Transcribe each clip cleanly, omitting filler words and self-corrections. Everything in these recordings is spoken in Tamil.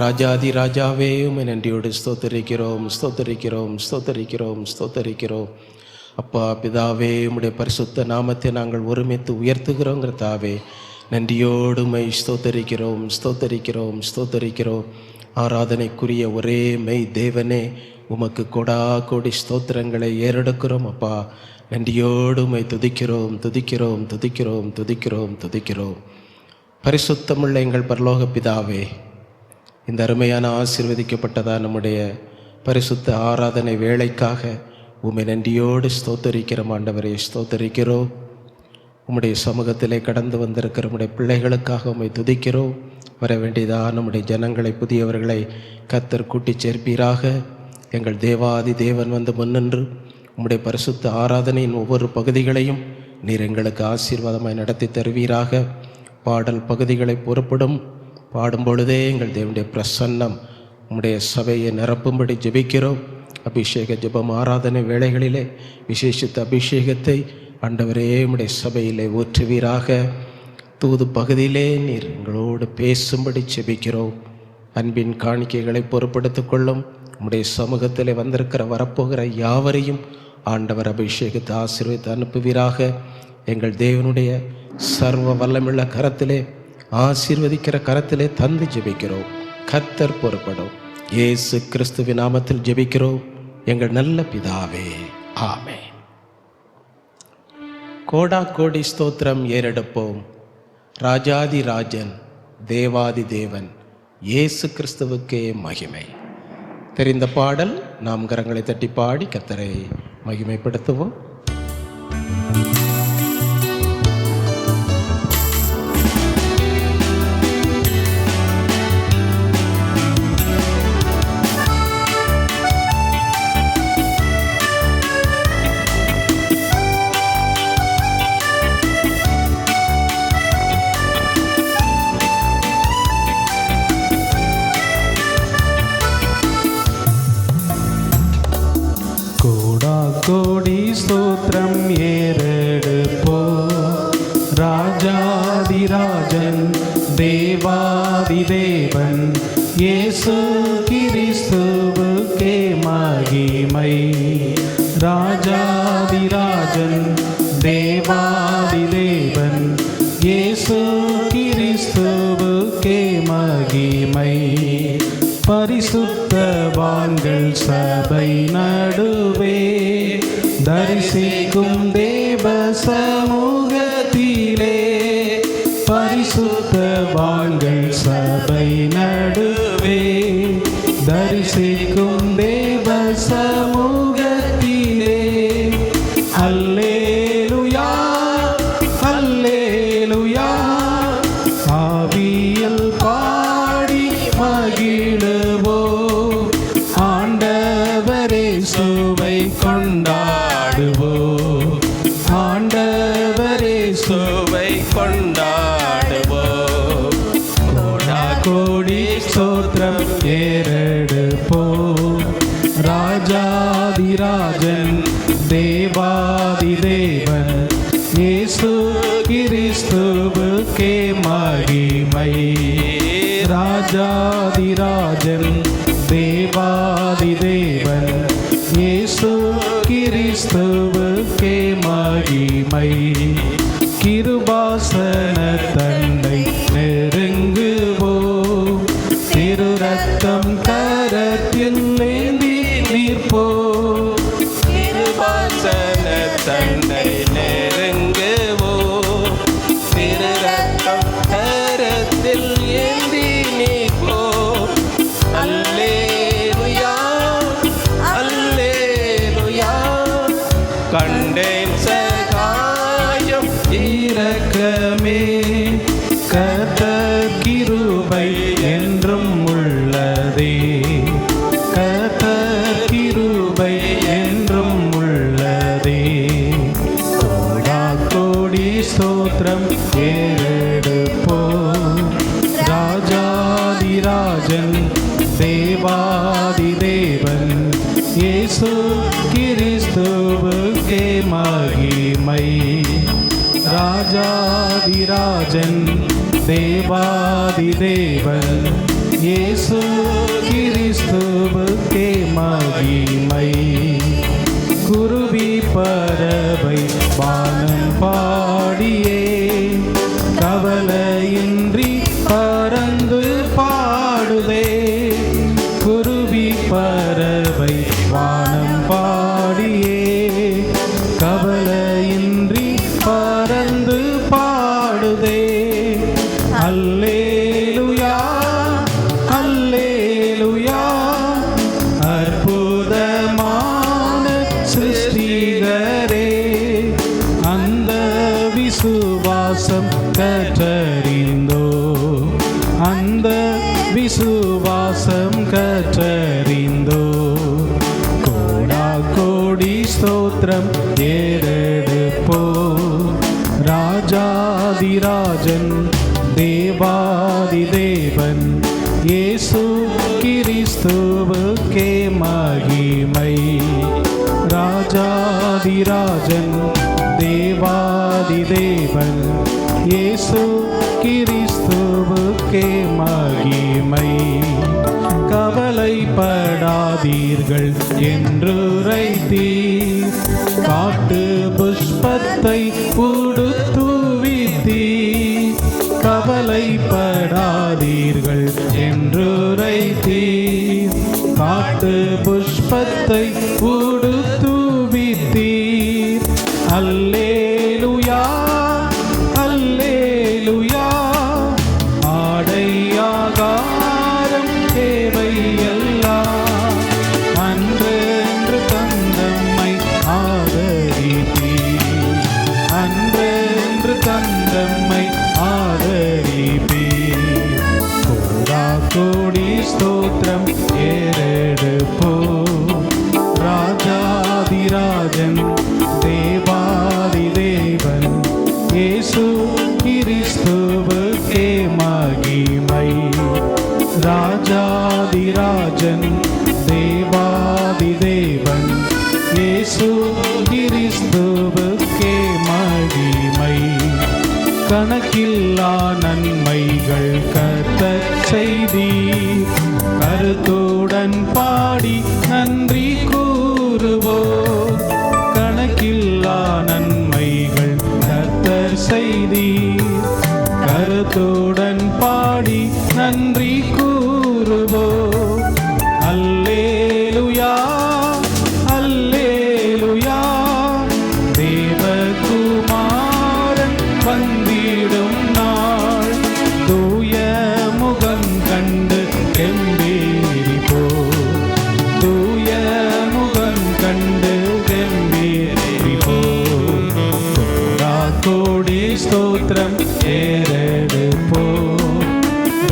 ராஜாதி ராஜாவே உம்மை நன்றியோடு ஸ்தோத்தரிக்கிறோம் ஸ்தோத்தரிக்கிறோம் ஸ்தோத்தரிக்கிறோம் ஸ்தோத்தரிக்கிறோம். அப்பா பிதாவே, உம்முடைய பரிசுத்த நாமத்தை நாங்கள் ஒருமித்து உயர்த்துகிறோம். தாவே, நன்றியோடு உம்மை ஸ்தோத்தரிக்கிறோம் ஸ்தோத்தரிக்கிறோம் ஸ்தோத்தரிக்கிறோம். ஆராதனைக்குரிய ஒரே மெய் தேவனே, உமக்கு கொடா கோடி ஸ்தோத்திரங்களை ஏறெடுக்கிறோம். அப்பா, நன்றியோடு உம்மை துதிக்கிறோம் துதிக்கிறோம் துதிக்கிறோம் துதிக்கிறோம் துதிக்கிறோம். பரிசுத்தமுள்ள எங்கள் பரலோக பிதாவே, இந்த அருமையான ஆசீர்வதிக்கப்பட்டதாக நம்முடைய பரிசுத்த ஆராதனை வேளைக்காக உம்மை நன்றியோடு ஸ்தோத்தரிக்கிறோம். ஆண்டவரே, ஸ்தோத்தரிக்கிறோம். உம்முடைய சமூகத்திலே கடந்து வந்திருக்கிற உம்முடைய பிள்ளைகளுக்காக உம்மை துதிக்கிறோம். வர வேண்டியதாக நம்முடைய ஜனங்களை, புதியவர்களை கர்த்தர் கூட்டி சேர்ப்பீராக. எங்கள் தேவாதி தேவன் வந்து முன்னின்று உம்முடைய பரிசுத்த ஆராதனையின் ஒவ்வொரு பகுதிகளையும் நீர் எங்களுக்கு ஆசீர்வாதமாய் நடத்தி தருவீராக. பாடல் பகுதிகளை பொறுப்படும் பாடும் பொழுதே எங்கள் தேவனுடைய பிரசன்னம் உம்முடைய சபையை நிரப்பும்படி ஜெபிக்கிறோம். அபிஷேக ஜெபம் ஆராதனை வேளைகளிலே விசேஷித்த அபிஷேகத்தை ஆண்டவரே உம்முடைய சபையிலே ஊற்றுவீராக. தூது பகுதியிலே நீர் எங்களோடு பேசும்படி ஜெபிக்கிறோம். அன்பின் காணிக்கைகளை பொறுப்படுத்திக் கொள்ளும். உம்முடைய சமூகத்திலே வந்திருக்கிற வரப்போகிற யாவரையும் ஆண்டவர் அபிஷேகத்தை ஆசீர்வதித்து அனுப்புவீராக. எங்கள் தேவனுடைய சர்வ வல்லமுள்ள கரத்திலே, ஆசீர்வதிக்கிற கரத்திலே தந்து ஜெபிக்கிறோம். கர்த்தர் பொறுப்படும். இயேசு கிறிஸ்துவின் நாமத்தில் ஜெபிக்கிறோம் எங்கள் நல்ல பிதாவே, ஆமென். கோடா கோடி ஸ்தோத்திரம் ஏறெடுப்போம். ராஜாதி ராஜன், தேவாதி தேவன், இயேசு கிறிஸ்துவுக்கே மகிமை. தெரிந்த பாடல் நாம் கரங்களை தட்டி பாடி கர்த்தரை மகிமைப்படுத்துவோம். கோடி ஸ்தோத்திரம் ஏறெடுப்போ. ராஜாதி ராஜன், தேவாதி தேவன், இயேசு கிறிஸ்துவுக்கே மகிமை. ராஜாதி ராஜன், தேவாதி தேவன், இயேசு கிறிஸ்துவுக்கே மகிமை. பரிசுத்தவான்கள் சபை நடுவே தரிசிக்கும் தேவ சமூகத்திலே. பரிசுத்தவான்கள் சபை நடுவே தரிசிக்கும் தேவ சமூகத்திலே. அல்லேலூயா அல்லேலூயா, ஆவியில் பாடி மகிழுவோ. ஆண்டவரே சுவை கொண்டாடுவோ. ஆண்டவரே சுவை கொண்டாடுவோ. கோடா கோடி ஸ்தோத்திரம் ஏறெடுப்போ. ராஜாதி ராஜன், தேவாதி தேவன், இயேசு கிறிஸ்துவுக்கே மகிமை. ராஜாதி ராஜன், தேவாதி தேவன், இயேசு கிறிஸ்துவுக்கே மகிமை. கிருபாசன தன்னை நெருங்குவோ. திரு ரத்தம் கரத்தில் ஏந்தி நிற்போ. கிருபாசன தன்னை நெருங்குவோ. திரு ரத்தம் கரத்தில் ஏந்தி நிற்போ. அல்லேலூயா அல்லேலூயா. கண்டேன் சகாயம் இரக்கமே. கர்த்தர் கிருபை என்றும் உள்ளதே. கர்த்தர் கிருபை என்றும் உள்ளதே. கோடா கோடி ஸ்தோத்திரம் ஏறெடுப்போ. ராஜாதி ராஜன், தேவாதி தேவன், இயேசு கிறிஸ்துவுக்கே மகிமை. ராஜாதி ராஜன், தேவாதி தேவன், இயேசு கிறிஸ்துவுக்கே மகிமை. குருவி பறவை வானம் பாடியே கவலையின்றி பறந்து பாடுதே. குருவி பறவை வானம் பாடியே கவலையின்றி பறந்து பாடுதே. அல்லேலூயா அல்லேலூயா. அற்புதமான சிருஷ்டிகரே, அந்த விசுவாசம் கற்றறிந்தோ, அந்த விசுவாசம் கற்றறிந்தோ. கோடா கோடி ஸ்தோத்திரம் ஏறெடுப்போ. ராஜாதிராஜன் தேவாதி தேவன் இயேசு கிறிஸ்துவுக்கே மகிமை. ராஜாதிராஜன் தேவாதி தேவன் இயேசு கிறிஸ்துவுக்கே மகிமை. கவலைப்படாதீர்கள் என்றுரைத்தீர், காட்டு புஷ்பத்தை உடுத்துவித்தீர். கவலைப்படாதீர்கள் என்றுரைத்தீர், காட்டு புஷ்பத்தை உடுத்துவித்தீர். அல்லேலூயா அல்லேலூயா. ஆடையாகாரம் தேவையெல்லாம் அன்றென்று தந்தம்மை ஆதரிப்பீர், அன்றென்று தந்தம்மை ஆதரிப்பீர். கோடா கோடி ஸ்தோத்திரம் ஏறெடுப்போ. ராஜாதிராஜன் தேவாதி தேவன் இயேசு கிறிஸ்துவுக்கே மகிமை. ராஜாதிராஜன் தேவாதி தேவன் இயேசு கிறிஸ்துவுக்கே மகிமை. கணக்கில்லா நன்மைகள் கர்த்தர் செய்தீர், கருத்துடன் பாடி நன்றி கூறுவோம். கணக்கில்லா நன்மைகள் கர்த்தர் செய்தீர், கருத்துடன் பாடி நன்றி கூறுவோம். அல்லேலூயா அல்லேலூயா. தேவகுமாரன் வந்திடும் நாள், தூய முகம் கண்டு கெம்பீரிப்போ, தூய முகம் கண்டு கெம்பீரிப்போ. கோடா கோடி ஸ்தோத்திரம் ஏறெடுப்போ.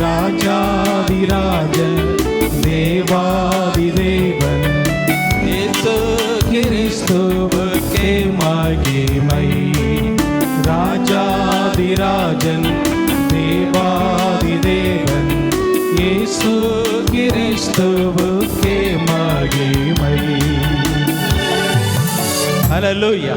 ராஜாதிராஜன் தேவாதி தேவன் இயேசு கிறிஸ்துவுக்கே மகிமை. ராஜாதிராஜன் தேவாதி தேவன் இயேசு கிறிஸ்துவுக்கே மகிமை. ஹல்லேலூயா.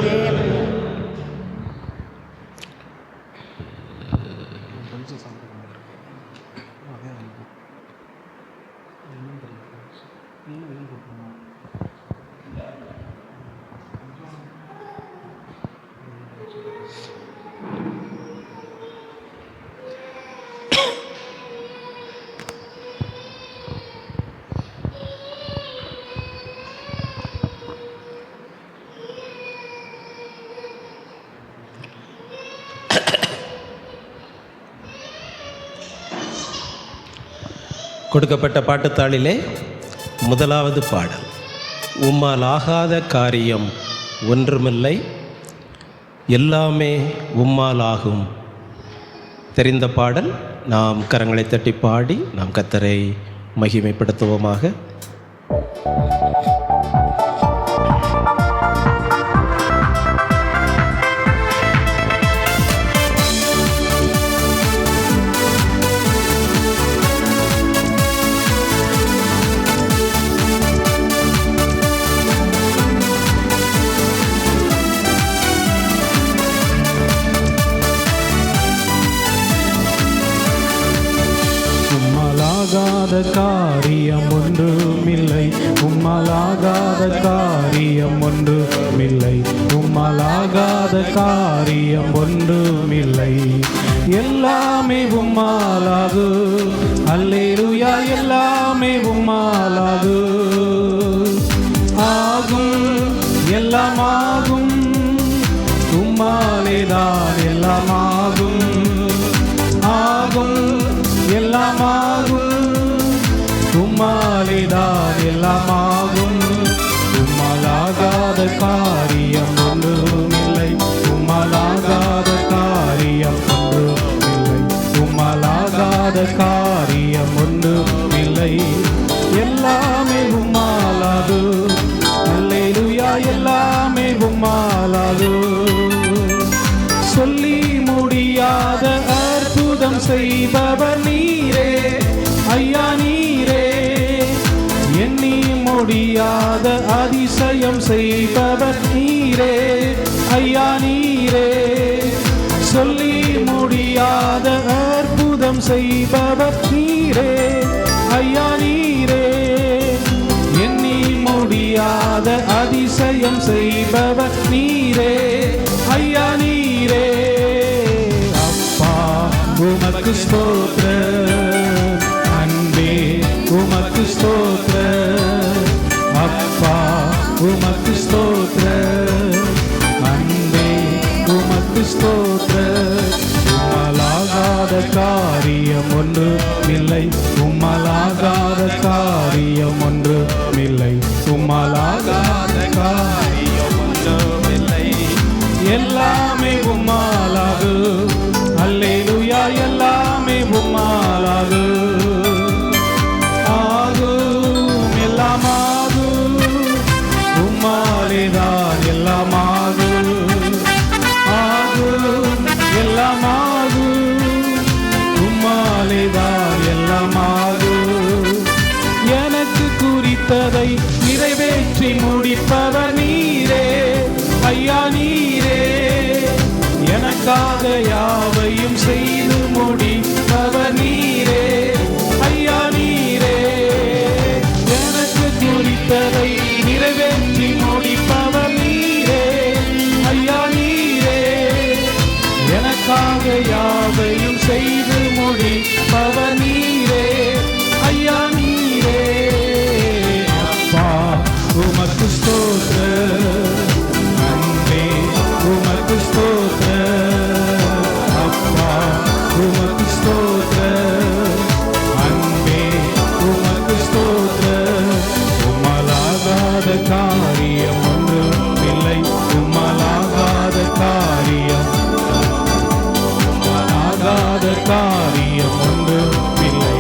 கொடுக்கப்பட்ட பாட்டுத்தாளிலே முதலாவது பாடல், உம்மால் ஆகாத காரியம் ஒன்றுமில்லை, எல்லாமே உம்மால் ஆகும். தெரிந்த பாடல். நாம் கரங்களை தட்டி பாடி நாம் கர்த்தரை மகிமைப்படுத்துவோமாக. காரியம் ஒன்றுமில்லை, உம்மாலாகாத காரியம் ஒன்றுமில்லை, உம்மாலாகாத காரியம் ஒன்றுமில்லை. எல்லாமே உம்மாலாகு, அல்லேலூயா, எல்லாமே உம்மாலாகு. ஆகும் எல்லாமாகும், உம்மாலேதான் எல்லாமாகும். ஆகும் எல்லாமாகும், உம்மாலேதான் எல்லாமாகும். உம்மாலாகாத காரியம் ஒன்றுமில்லை, உம்மாலாகாத காரியம் ஒன்றுமில்லை, உம்மாலாகாத காரியம் ஒன்றுமில்லை. எல்லாமே உம்மாலாகு, அல்லேலூயா, எல்லாமே உம்மாலாகு. சொல்லி முடியாத அற்புதம் செய்பவர் நீரே ஐயா, நீரே. எண்ணி முடியாத அதிசயம் செய்பவர் நீரே ஐயா, நீரே. சொல்லி முடியாத அற்புதம் செய்பவர் நீரே ஐயா, நீரே. எண்ணி முடியாத அதிசயம் செய்பவர் நீரே ஐயா, நீரே. அப்பா உமக்கு ஸ்தோத்திரம், அன்பே உமக்கு ஸ்தோத்திரம். அப்பா உமக்கு ஸ்தோத்திரம், அன்பே உமக்கு ஸ்தோத்திரம். உம்மாலாகாத காரியம் ஒன்றுமில்லை, உம்மாலாகாத காரியம் ஒன்றுமில்லை, உம்மாலாகாத காரியம் ஒன்றுமில்லை. எல்லாமே உம்மாலாகு, அல்லேலூயா, எல்லாமே உம்மாலாகு. ஆகும் எல்லாமாகும், உம்மாலேதான் எல்லாமாகும். ஆகும் எல்லாமாகும், உம்மாலேதான் எல்லாமாகும். எனக்கு குறித்ததை நிறைவேற்றி முடிப்பவர் நீரே ஐயா, நீரே. எனக்காக யாவையும் செய்து முடிப்பவர் நீரே ஐயா, நீரே. எனக்கு குறித்ததை நிறைவேற்றி முடிப்பவர் நீரே ஐயா, நீரே. எனக்காக யாவையும் செய்து முடிப்பவர் நீரே ஐயா, நீரே. அப்பா உமக்கு ஸ்தோத்திரம், அன்பே உமக்கு ஸ்தோத்திரம். அப்பா உமக்கு ஸ்தோத்திரம், அன்பே உமக்கு ஸ்தோத்திரம். உம்மாலாகாத காரியம் ஒன்றுமில்லை, உம்மாலாகாத காரியம், உம்மாலாகாத காரியம் ஒன்றுமில்லை.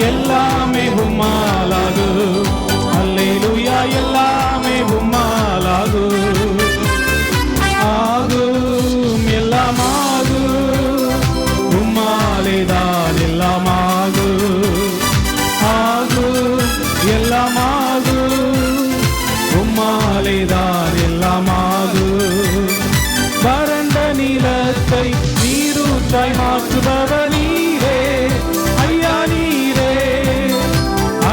எல்லாமே உம்மாலாகு, அல்லேலூயா, எல்லாமே உம்மாலாகு. ஆகும் எல்லாமாகும், உம்மாலேதான் எல்லாமாகும். ஆகும் எல்லாமாகும், உம்மாலேதான் எல்லாமாகும். வறண்ட நிலத்தை நீரூற்றாய் மாற்றுபவர் நீரே ஐயா, நீரே.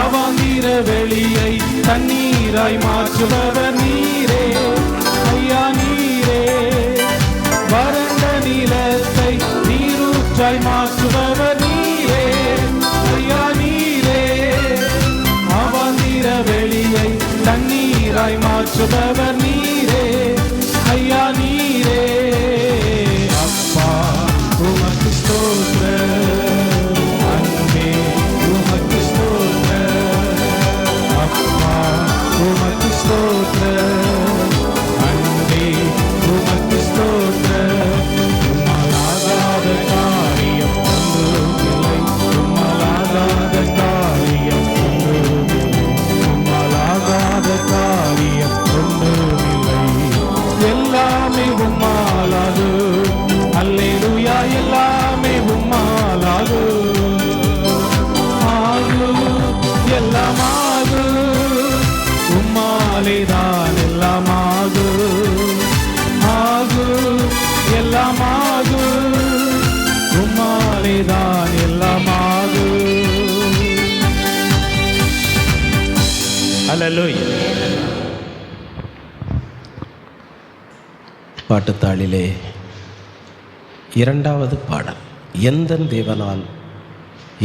அவாந்திர வெளியை தண்ணீராய் மாற்றுபவர் நீரே ஐயா, நீரே. வறண்ட நிலத்தை நீரூற்றாய் மாற்றுபவர் நீரே ஐயா, நீரே. அவாந்திர வெளியை தண்ணீராய் மாற்றுபவர் நீரே ஐயா, நீரே. அப்பா உமக்கு ஸ்தோத்திரம், அன்பே உமக்கு ஸ்தோத்திரம். அப்பா உமக்கு ஸ்தோத்திரம், அன்பே உமக்கு ஸ்தோத்திரம். உம்மாலாகாத காரியம் ஒன்றுமில்லை, உம்மாலாகாத காரியம் ஒன்றுமில்லை, உம்மாலாகாத காரியம் ஒன்றுமில்லை. எல்லாமே உம்மாலாகு, அல்லேலூயா, எல்லாமே உம்மாலாகு. ஆகும் எல்லாமாகும், உம்மாலேதான் எல்லாமாகும். ஆகும் எல்லாமாகும், உம்மாலேதான் எல்லாமாகும். ஹல்லேலூயா. பாட்டுத்தாளிலே இரண்டாவது பாடல், எந்தன் தேவனால்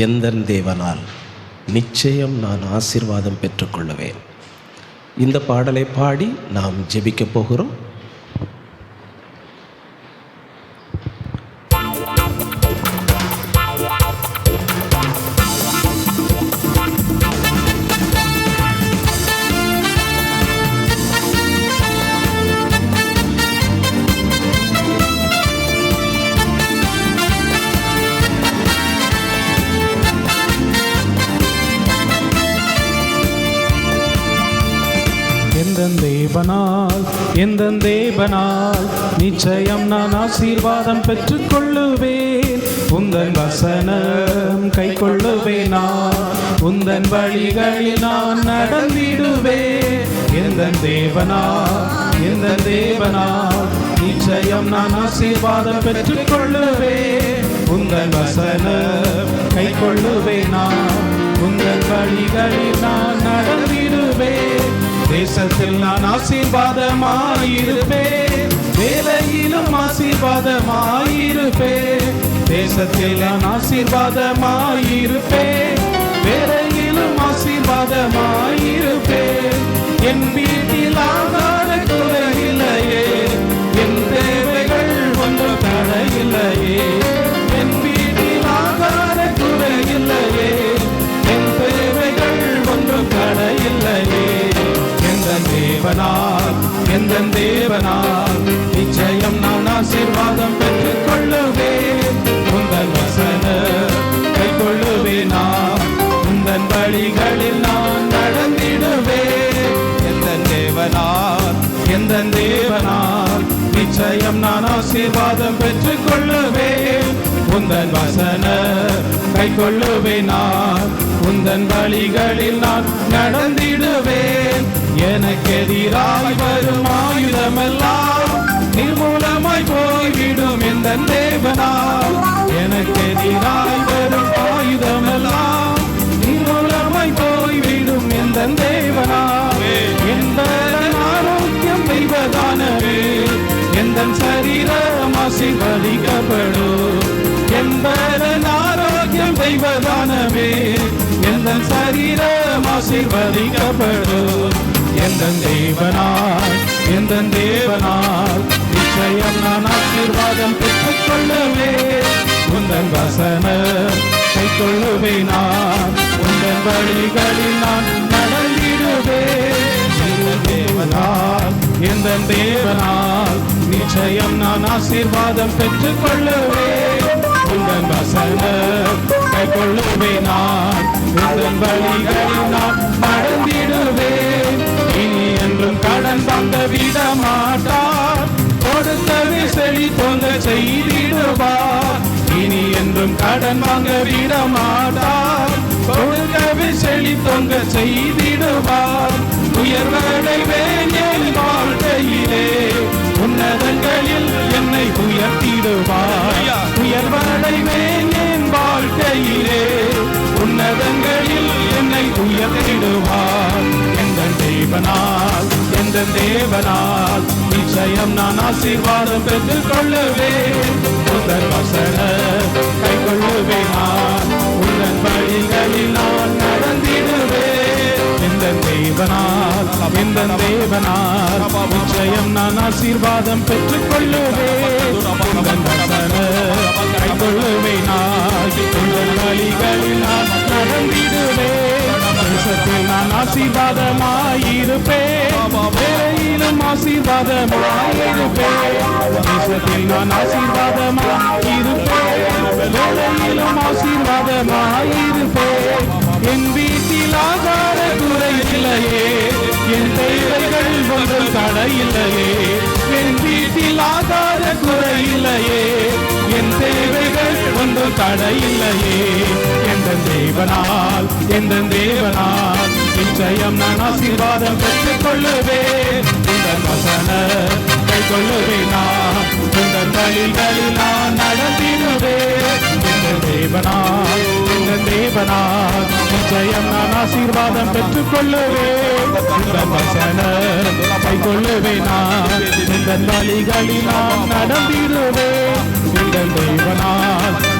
எந்தன் தேவனால் நிச்சயம் நான் ஆசீர்வாதம் பெற்றுக்கொள்ளுவேன். இந்த பாடலை பாடி நாம் ஜெபிக்க போகிறோம். எந்தன் தேவனால் நிச்சயம் நான் ஆசீர்வாதம் பெற்றுக்கொள்ளுவேன். உந்தன் வசனம் கை கொள்ளுவேன், நான் உந்தன் வழிகளில் நான் நடந்திடுவேன். எந்தன் தேவனால் நிச்சயம் நான் ஆசீர்வாதம் பெற்றுக்கொள்ளுவேன். உந்தன் வசனம் கை கொள்ளுவேன், நான் உந்தன் வழிகளில் நான் நடந்திடுவேன். தேசத்தில் நான் ஆசீர்வாதமாயிருப்பேன், வேலையிலும் ஆசீர்வாதமாயிருப்பேன். தேசத்தில் நான் ஆசீர்வாதமாயிருப்பேன், வேலையிலும் ஆசீர்வாதமாயிருப்பேன். என் வீட்டில் ஆகார குறையில்லையே, என் தேவைகள் ஒன்றும் தடையில்லையே. என் வீட்டில் ஆகார குறையில்லையே, என் தேவைகள் ஒன்றும் தடையில்லையே. எந்தன் தேவனால் நிச்சயம் நான் ஆசீர்வாதம் பெற்றுக்கொள்ளுவேன். உந்தன் வசனம் கை கொள்ளுவேன், நான் உந்தன் வழிகளில் நான் நடந்திடுவேன். எந்தன் தேவனால் நிச்சயம் நான் ஆசீர்வாதம் பெற்றுக்கொள்ளுவேன். உந்தன் வசனம் கை கொள்ளுவேன், நான் உந்தன் வழிகளில் நான் நடந்திடுவேன். எனக்கு எதிராய் வரும் ஆயுதமெல்லாம் நிர்மூலமாய் போய்விடும் எந்தன் தேவனால். எனக்கு எதிராய் வரும் ஆயுதமெல்லாம் நிர்மூலமாய் போய்விடும் எந்தன் தேவனால். எந்த ஆரோக்கியம் தெய்வதானவே, எந்தன் சரீரம் ஆசீர்வதிக்கப்படும். எந்த ஆரோக்கியம் தெய்வதானவே, எந்தன் சரீரம் ஆசீர்வதிக்கப்படும். எந்தன் தேவனால் நிச்சயம் நான் ஆசீர்வாதம் பெற்றுக்கொள்ளுவேன். உந்தன் வசனம் கை கொள்ளுவேன், நான் உந்தன் வழிகளில் நான் நடந்திடுவேன். எந்தன் தேவனால் நிச்சயம் நான் ஆசீர்வாதம் பெற்றுக்கொள்ளுவேன். உந்தன் வசனம் கை கொள்ளுவேன், நான் உந்தன் வழிகளில் நான் நடந்திடுவேன். இனி என்றும் கடன் வாங்க விட மாட்டார், கொடுத்தவை செழித்தோங்க செய்திடுவார். இனி என்றும் கடன் வாங்க விட மாட்டார், கொடுத்தவை செழித்தோங்க செய்திடுவார். உயர்வடைவேன் என் வாழ்க்கையிலே, உன்னதங்களில் என்னை உயர்த்திடுவார். உயர்வடைவேன் என் வாழ்க்கையிலே, உன்னதங்களில் என்னை உயர்த்திடுவார். எந்தன் தேவனால் நிச்சயம் நான் ஆசீர்வாதம் பெற்றுக்கொள்ளுவேன். உந்தன் வசனம் கை கொள்ளுவேன், நான் உந்தன் வழிகளில் நான் நடந்திடுவேன். எந்தன் தேவனால் நிச்சயம் நான் ஆசீர்வாதம் பெற்றுக்கொள்ளுவேன். உந்தன் வசனம் கை கொள்ளுவேன், நான் உந்தன் வழிகளில் நான் நடந்திடுவேன். தேசத்தில் நான் ஆசீர்வாதமாயிருப்பேன், வேலையிலும் ஆசீர்வாதமாயிருப்பேன். தேசத்தில் நான் ஆசீர்வாதமாயிருப்பேன், வேலையிலும் ஆசீர்வாதமாயிருப்பேன். என் வீட்டில் ஆகார குறையில்லையே, என் தேவைகள் ஒன்றும் தடையில்லையே. என் வீட்டில் ஆகார குறையில்லையே, என் தேவைகள் ஒன்றும் தடையில்லையே. எந்தன் தேவனால் நிச்சயம் நான் ஆசீர்வாதம் பெற்றுக்கொள்ளுவேன். உந்தன் வசனம் கை கொள்ளுவேன், நான் உந்தன் வழிகளில் நான் நடந்திடுவேன். எந்தன் தேவனால் நிச்சயம் நான் ஆசீர்வாதம் பெற்றுக்கொள்ளுவேன். இந்த வசன கை கொள்ளுவேன். நான் இந்த வழிகளில் நான் நடந்திடுவேன்.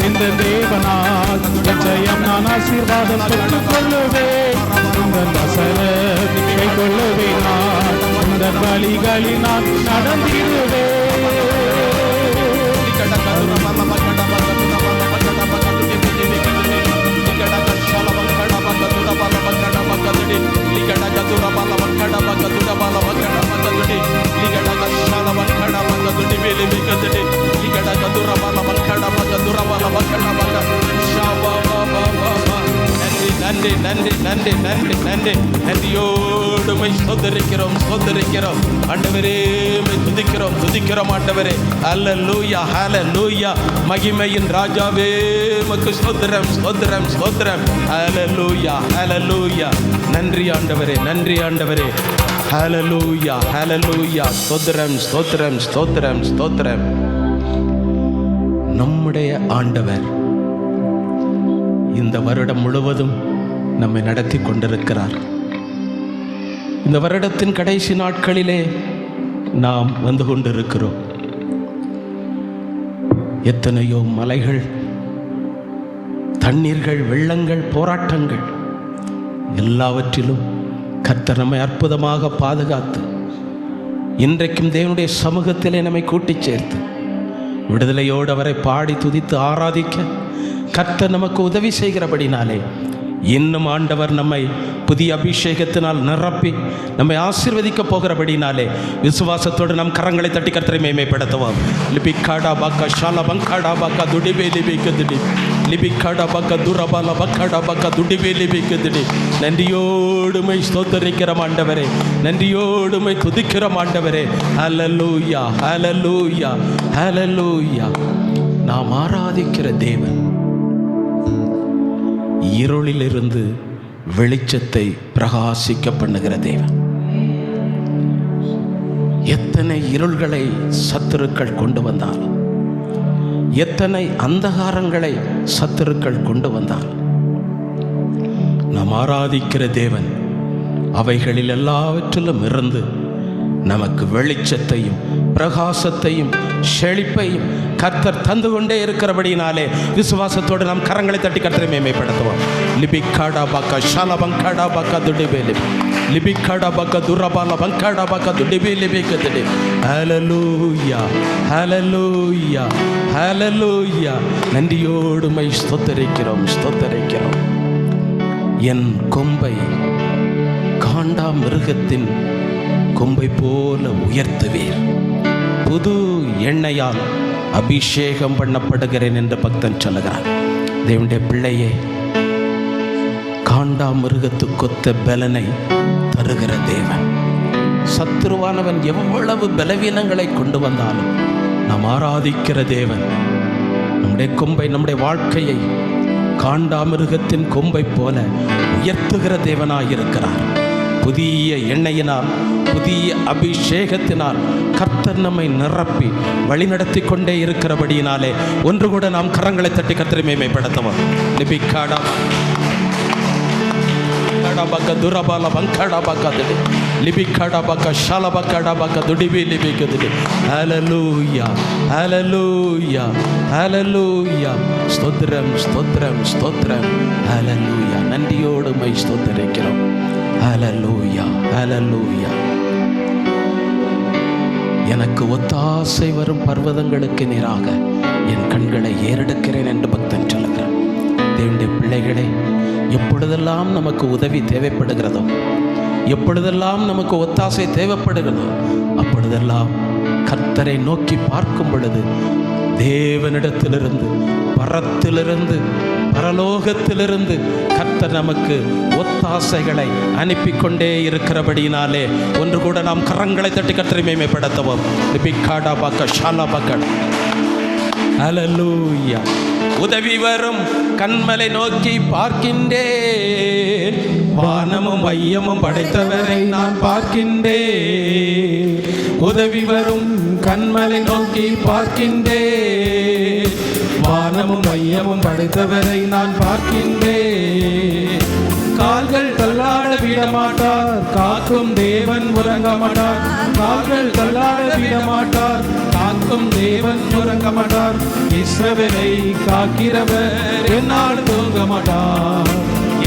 இந்த தேவனால் நிச்சயம் நான் ஆசீர்வாதம் பெற்றுக்கொள்ளுவேன். இந்த வசன கை கொள்ளுவேன். நான் இந்த வழிகளில் நான் நடந்திடுவேன். நன்றியோடு ஸ்தோத்திரிக்கிறோம் ஆண்டவரே, துதிக்கிறோம் ஆண்டவரே. அல்லேலூயா, ஹல்லேலூயா. மகிமையின் ராஜாவே, உமக்கு ஸ்தோத்திரம். அல்லேலூயா, ஹல்லேலூயா. நன்றி ஆண்டவரே. ஹல்லேலூயா, ஹல்லேலூயா. ஸ்தோத்திரம். நம்முடைய ஆண்டவர் இந்த வருடம் முழுவதும் நம்மை நடத்தி கொண்டிருக்கிறார். இந்த வருடத்தின் கடைசி நாட்களிலே நாம் வந்து கொண்டிருக்கிறோம். எத்தனையோ மலைகள், தண்ணீர்கள், வெள்ளங்கள், போராட்டங்கள், எல்லாவற்றிலும் கர்த்தர் நம்மை அற்புதமாக பாதுகாத்து இன்றைக்கும் தேவனுடைய சமூகத்திலே நம்மை கூட்டிச் சேர்த்து விடுதலையோடு அவரை பாடி துதித்து ஆராதிக்க கர்த்தர் நமக்கு உதவி செய்கிறபடினாலே இன்னும் ஆண்டவர் நம்மை புதிய அபிஷேகத்தினால் நிரப்பி நம்மை ஆசீர்வதிக்க போகிறபடினாலே விசுவாசத்தோடு நம் கரங்களை தட்டி கர்த்தரை மேன்மைப்படுத்துவோம். லிபிக்காடா பாக்கா ஷாலா பங்காடா பாக்கா துடிபே லிபிக்குதுடி, லிபிக்காடா பாக்கா துரபால பக்காடா பாக்கா துடிபே லிபிக்குதுடி. நன்றியோடுமை ஸ்தோத்தரிக்கிறோம் ஆண்டவரே, நன்றியோடுமை துதிக்கிறோம் ஆண்டவரே. ஹல்லேலூயா, ஹல்லேலூயா, ஹல்லேலூயா. நாம் ஆராதிக்கிற தேவன் இருளிலிருந்து வெளிச்சத்தை பிரகாசிக்க பண்ணுகிற தேவன். எத்தனை இருள்களை சத்துருக்கள் கொண்டு வந்தாலும், எத்தனை அந்தகாரங்களை சத்துருக்கள் கொண்டு வந்தாலும், நாம் ஆராதிக்கிற தேவன் அவைகளில் எல்லாவற்றிலும் இருந்து நமக்கு வெளிச்சத்தையும் பிரகாசத்தையும் செழிப்பையும் கர்த்தர் தந்து கொண்டே இருக்கிறபடினாலே விசுவாசத்தோடு நாம் கரங்களை தட்டி கர்த்தரை மேன்மைப்படுத்துவோம். லிபிக்காடா பாக்கா ஷாலா பங்காடா பாக்கா துடிபேலி, லிபிக்காடா பாக்கா துரபால பங்காடா பாக்கா துடிபேலி பேக்கதுடி. ஹல்லேலூயா, ஹல்லேலூயா, ஹல்லேலூயா. நன்றியோடுமை ஸ்தோத்தரிக்கிறோம். என் கொம்பை காண்டா மிருகத்தின் கொம்பை போல உயர்த்துவீர், புது எண்ணெயால் அபிஷேகம் பண்ணப்படுகிறேன் என்று பக்தன் சொல்லுகிறார். தேவனுடைய பிள்ளையே, காண்டா மிருகத்துக்கொத்த பலனை தருகிற தேவன். சத்துருவானவன் எவ்வளவு பலவீனங்களை கொண்டு வந்தாலும் நாம் ஆராதிக்கிற தேவன் நம்முடைய கொம்பை, நம்முடைய வாழ்க்கையை காண்டாமிருகத்தின் கொம்பை போல உயர்த்துகிற தேவனாயிருக்கிறார். புதிய எண்ணெயினால், புதிய அபிஷேகத்தினால் கர்த்தர் நம்மை நிரப்பி வழிநடத்தி கொண்டே இருக்கிறபடியினாலே ஒன்று கூட நாம் கரங்களை தட்டி கர்த்தரை மேன்மைப்படுத்துவோம். லிபிக்காடா பக்க துரபால பங்காடா பக்காதுடி, லிபிக்காடா பக்க ஷால பக்காடா பக்க துடிபி லிபிக்குதுடி. ஹல்லேலூயா, ஹல்லேலூயா, ஹல்லேலூயா. ஸ்தோத்திரம், ஸ்தோத்திரம், ஸ்தோத்திரம். ஹல்லேலூயா. நன்றியோடுமை ஸ்தோத்திரிக்கிறோம். ஹல்லேலூயா, ஹல்லேலூயா. எனக்கு ஒத்தாசை வரும் பர்வதங்களுக்கு நேராக என் கண்களை ஏறெடுக்கிறேன் என்று பக்தன் சொல்லுகிறான். தேவனுடைய பிள்ளைகளே, எப்பொழுதெல்லாம் நமக்கு உதவி தேவைப்படுகிறதோ, எப்பொழுதெல்லாம் நமக்கு ஒத்தாசை தேவைப்படுகிறதோ, அப்பொழுதெல்லாம் கர்த்தரை நோக்கி பார்க்கும் பொழுது தேவனிடத்திலிருந்து, பரத்திலிருந்து, பரலோகத்திலிருந்து கர்த்தர் நமக்கு ஒத்தாசைகளை அனுப்பி கொண்டே இருக்கிறபடியினாலே ஒன்று கூட நாம் கரங்களை தட்டி கர்த்தரை மேன்மைப்படுத்துவோம். லிபிக்காடா பாக்க ஷாலா பாக்க. ஹல்லேலூயா. உதவி வரும் கண்மலை நோக்கி பார்க்கின்றேன், வானமும் மையமும் படைத்தவரை நான் பார்க்கின்றேன். உதவி வரும் கண்மலை நோக்கி பார்க்கின்றேன், வானமும் மையமும் படைத்தவரை நான் பார்க்கின்றேன். கால்கள் தள்ளாட விடமாட்டார், காக்கும் தேவன் உறங்க மாட்டார். கால்கள் தள்ளாட விடமாட்டார், காக்கும் தேவன் உறங்க மாட்டார். இஸ்ரவேலை காக்கிறவர் என்னால் தூங்க மாட்டார்.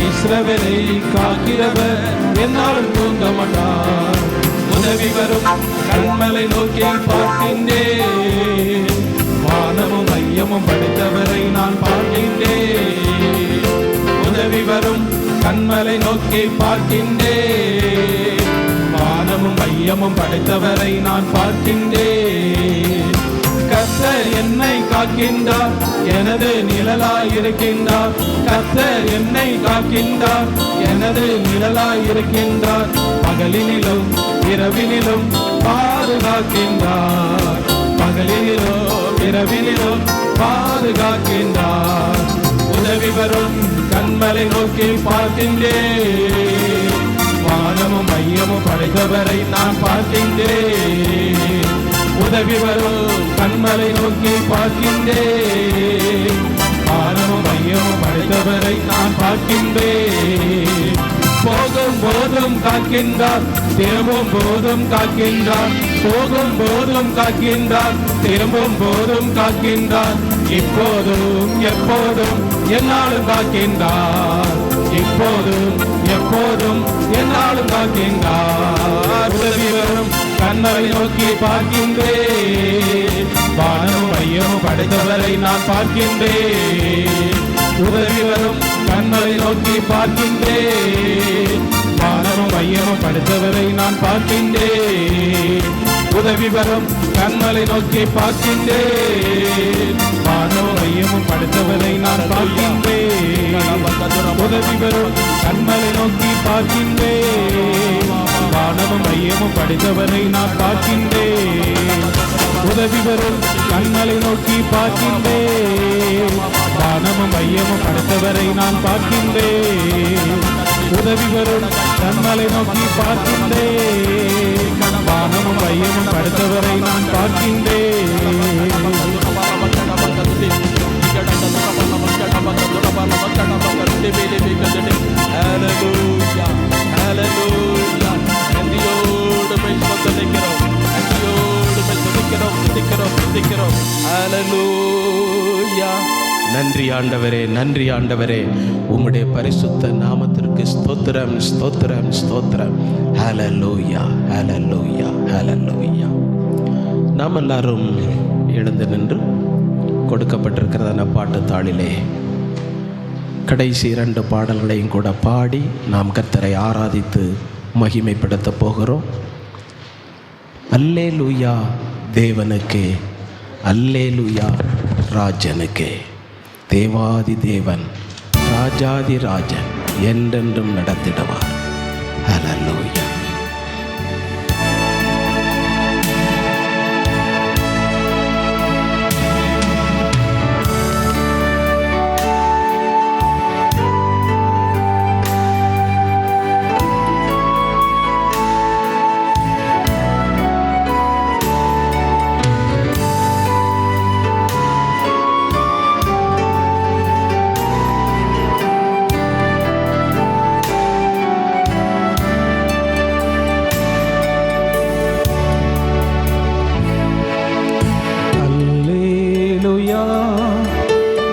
இஸ்ரவேலை காக்கிறவர் என்னால் தூங்க மாட்டார். உதவி வரும் கண்மலை நோக்கி பார்க்கின்றேன், வானமும் ஐயமும் படைத்தவரை நான் பார்க்கின்றேன். உதவி வரும் கண்மலை நோக்கி பார்க்கின்றேன், வானமும் ஐயமும் படைத்தவரை நான் பார்க்கின்றேன். கர்த்தர் என்னை காக்கின்றார், எனது நிழலாய் இருக்கின்றார். கர்த்தர் என்னை காக்கின்றார், எனது நிழலாய் இருக்கின்றார். பகலினிலும் இரவினிலும் பாதுகாக்கின்றார், பகலினிலும் இரவினிலும் பாதுகாக்கின்றார். உதவி வரும் கண்மலை நோக்கி பார்க்கின்றேன், வானமும் மையமும் படைத்தவரை நான் பார்க்கின்றேன். உதவி வரும் கண்மலை நோக்கி பார்க்கின்றேன், வானமும் மையமும் படைத்தவரை நான் பார்க்கின்றேன். போகும் போதும் காக்கின்றார், திரும்பும் போதும் காக்கின்றார். போகும் போதும் காக்கின்றார், திரும்பும் போதும் காக்கின்றார். இப்போதும் எப்போதும் என்னாலும் காக்கின்றார், இப்போதும் எப்போதும் என்னாலும் காக்கின்றார். உதவி வரும் கண்மலை நோக்கி பார்க்கின்றேன், வானமும் ஐயமும் படைத்தவரை நான் பார்க்கின்றேன். உதவி வரும் கண்மலை நோக்கி பார்க்கின்றேன், வானமும் ஐயமும் படைத்தவரை நான் பார்க்கின்றேன். உதவி வரும் கண்மலை நோக்கி பார்க்கின்றேன், வானமும் ஐயமும் படைத்தவரை நான் பார்க்கின்றேன். உதவி வரும் கண்மலை நோக்கி பார்க்கின்றேன், வானமும் ஐயமும் படைத்தவரை நான் பார்க்கின்றேன். உதவி வரும் கண்மலை நோக்கி பார்க்கின்றேன், வானமும் ஐயமும் படைத்தவரை நான் பார்க்கின்றேன். உதவி வரும் கண்மலை நோக்கி பார்க்கின்றேன், வானமும் ஐயமும் படைத்தவரை நான் பார்க்கின்றேன். Hallelujah, hallelujah. நன்றியோடு துதிக்கிறோம், நன்றியோடு துதிக்கிறோம். Hallelujah. நன்றி ஆண்டவரே, நன்றி ஆண்டவரே. உம்முடைய பரிசுத்த நாமத்திற்கு ஸ்தோத்திரம், ஸ்தோத்திரம், ஸ்தோத்திரம். ஹல்லேலூயா, ஹல்லேலூயா, ஹல்லேலூயா. நாம் எல்லாரும் எழுந்து நின்று கொடுக்கப்பட்டிருக்கிறதான பாட்டு தாளிலே கடைசி 2 பாடல்களையும் கூட பாடி நாம் கர்த்தரை ஆராதித்து மகிமைப்படுத்த போகிறோம். அல்லேலூயா தேவனுக்கே, அல்லேலூயா ராஜனுக்கே. தேவாதி தேவன், ராஜாதி ராஜன் என்றென்றும் நடத்திடுவார். ஹல்லேலூயா.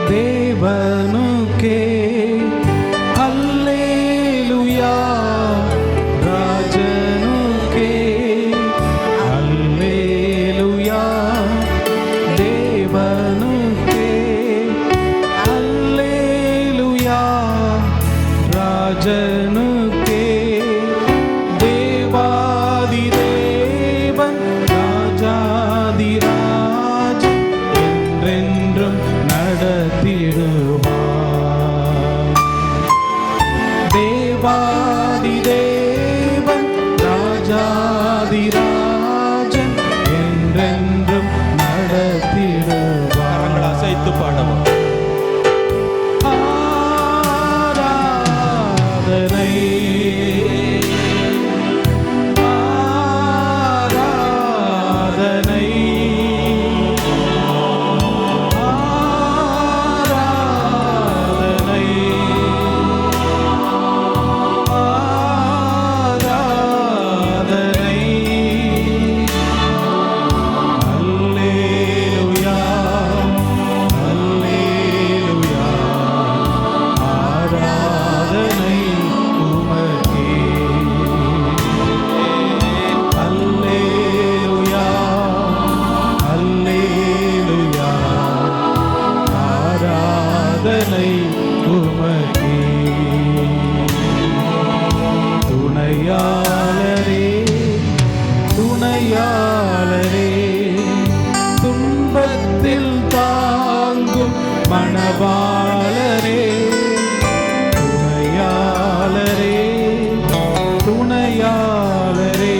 தேவனுக்கே அல்லேலூயா, ராஜனுக்கே அல்லேலூயா, தேவனுக்கே அல்லேலூயா, ராஜனுக்கே. தேவாதி தேவன், ராஜாதி ராஜன் என்றென்றும் நடத்திடுவார். தேவாதி தேவன், ராஜாதி ராஜன் என்றென்றும் நடத்திடுவார். அசைத்து பாடவும். ஆராதனை உமக்கே. துணையாளரே துணையாளரே, துன்பத்தில் தாங்கும் மணவாளரே. துணையாளரே துணையாளரே,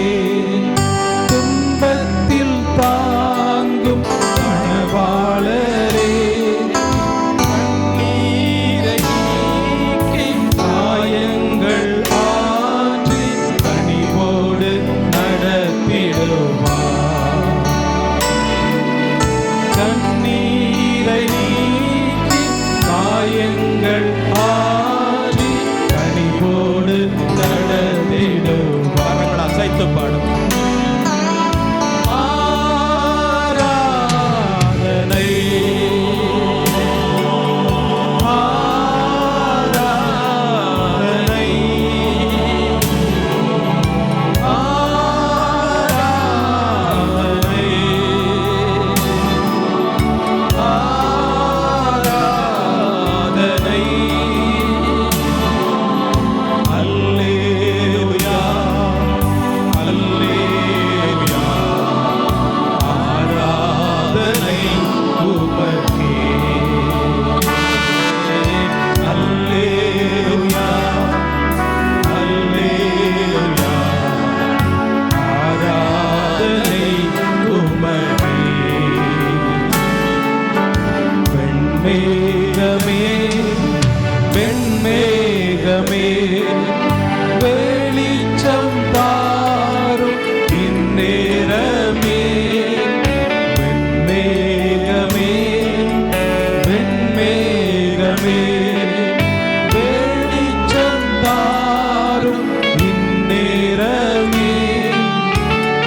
துன்பத்தில் தாங்கும் மணவாளரே. கண்ணீரை நீக்கி காயங்கள் ஆற்றி கனிவோடு நடத்திடுவார். கண்ணீரை நீக்கி காயங்கள் ஆற்றி கனிவோடு நடத்திடுவார். அசைத்து பாடும் ஆராதனை ஆராதனை ஆராதனை ஆராதனை. அல்லேலூயா அல்லேலூயா, ஆராதனை உமக்கே. அல்லேலூயா அல்லேலூயா, ஆராதனை உமக்கே. வெண்மேகமே வெண்மேகமே, வெளிச்சம் தாரும் இந்நேரமே. வெண்மேகமே வெண்மேகமே, வெளிச்சம் தாரும் இந்நேரமே.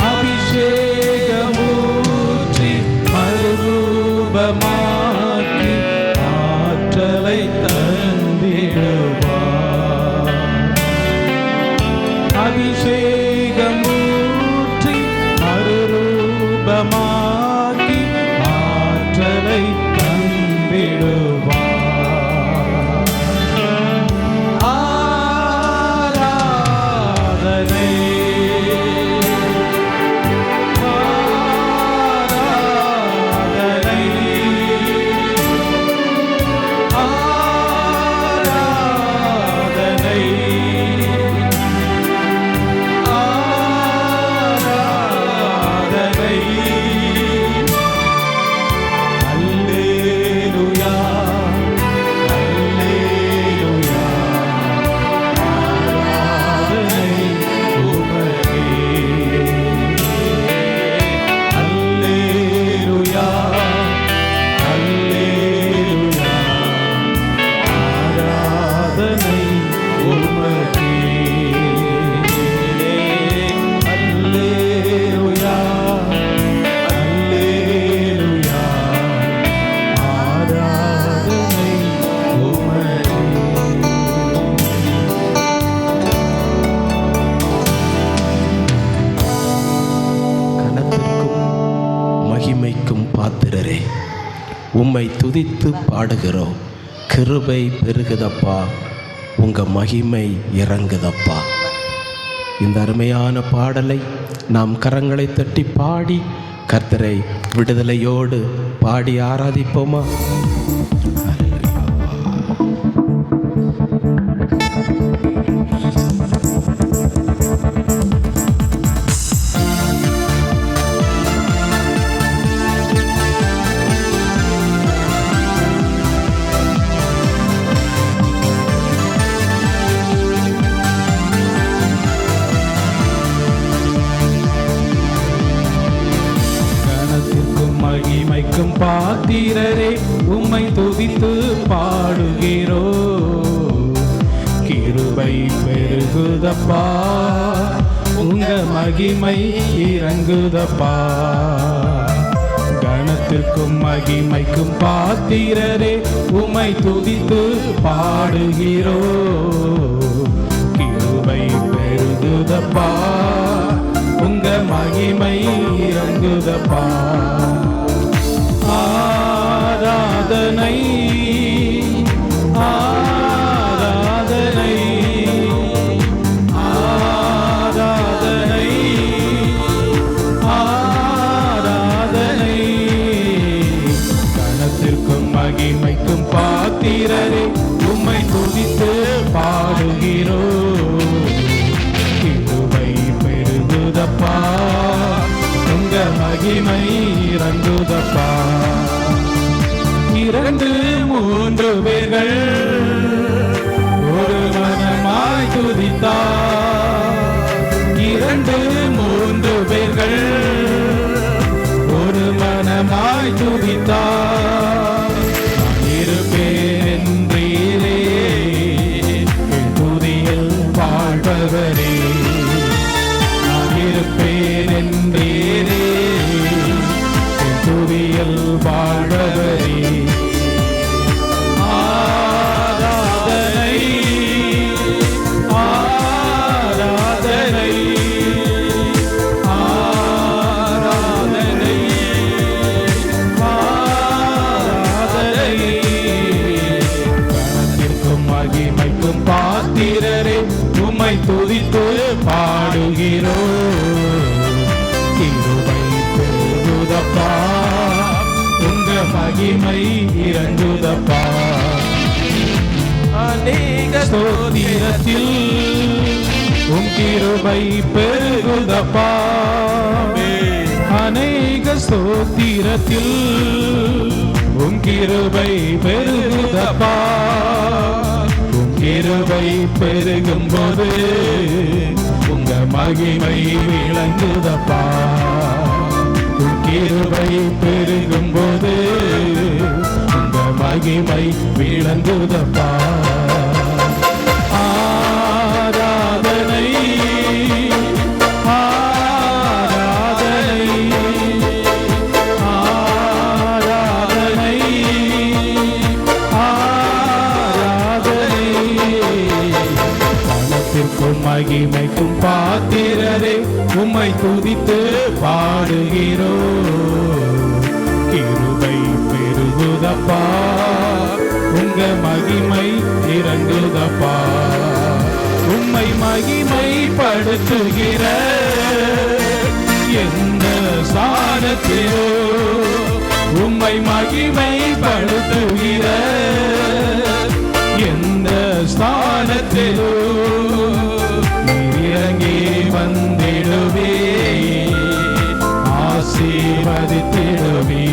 அபிஷேகமூற்றி மறுரூபமாக்கி ஆற்றலை தந்திடுவார். அபிஷேகமூற்றி மறுரூபமாக்கி ஆற்றலை தந்திடுவார். ஆராதனை ஆராதனை ஆராதனை ஆராதனை. அல்லேலூயா அல்லேலூயா, ஆராதனை உமக்கே. அல்லேலூயா அல்லேலூயா, ஆராதனை உமக்கே. அல்லேலூயா அல்லேலூயா, ஆராதனை உமக்கே. கனத்திற்கும் மகிமைக்கும் பாத்திரரே, உம்மை துதித்து பாடுகிறோம். கிருபை பெருகுதப்பா, உங்க மகிமை இறங்குதப்பா. இந்த அருமையான பாடலை நாம் கரங்களை தட்டி பாடி கர்த்தரை விடுதலையோடு பாடி ஆராதிப்போமா? மகிமைக்கும் பாத்திரரே, உம்மை துதித்து பாடுகிறோ. கிருபை பெருகுதப்பா, உங்க மகிமை இறங்குதப்பா. கனத்திற்கும் மகிமைக்கும் பாத்திரரே, உம்மை துதித்து பாடுகிறோ. கிருபை பெருகுதப்பா, உங்க மகிமை இறங்குதப்பா. ஆராதனை ஆராதனை துதித்தார். 2-3 பேர்கள் ஒரு மனமாய் துதித்தார். நான் இருப்பேன் என்றீரே, என் துதியில் வாழ்பவரே. நான் இருப்பேன் என்றீரே, என் துதியில் வாழ்பவரே. ஆராதனை ஆராதனை ஆராதனை ஆராதனை. கனத்திற்கும் மகிமைக்கும் பாத்திரரே, உம்மை துதித்து பாடுகிறோம். கிருபை பெருகுதப்பா, உங்க மகிமை இறங்குதப்பா. அநேக ஸ்தோத்திரத்தில் உம் கிருபை பெருகுதப்பா. அநேக ஸ்தோத்திரத்தில் உம் கிருபை பெருகுதப்பா. உம் கிருபை பெருகும்போது உங்க மகிமை விளங்குதப்பா. உம் கிருபை பெருகும்போது உங்க மகிமை விளங்குதப்பா. ஆராதனை ஆராதனை ஆராதனை ஆராதனை. பணத்திற்கும் மகிமைக்கும் பாத்திரரே, உம்மை துதித்து பாடுகிறோம். கிருபை பெருகுதப்பா, உங்க மகிமை இறங்குதப்பா. உம்மை மகிமைப்படுத்துகிற எந்த ஸ்தானத்திலோ, உம்மை மகிமைப்படுத்துகிற எந்த ஸ்தானத்திலோ நீர் இறங்கி வந்திடுவே, ஆசீர்வதித்திடுவே.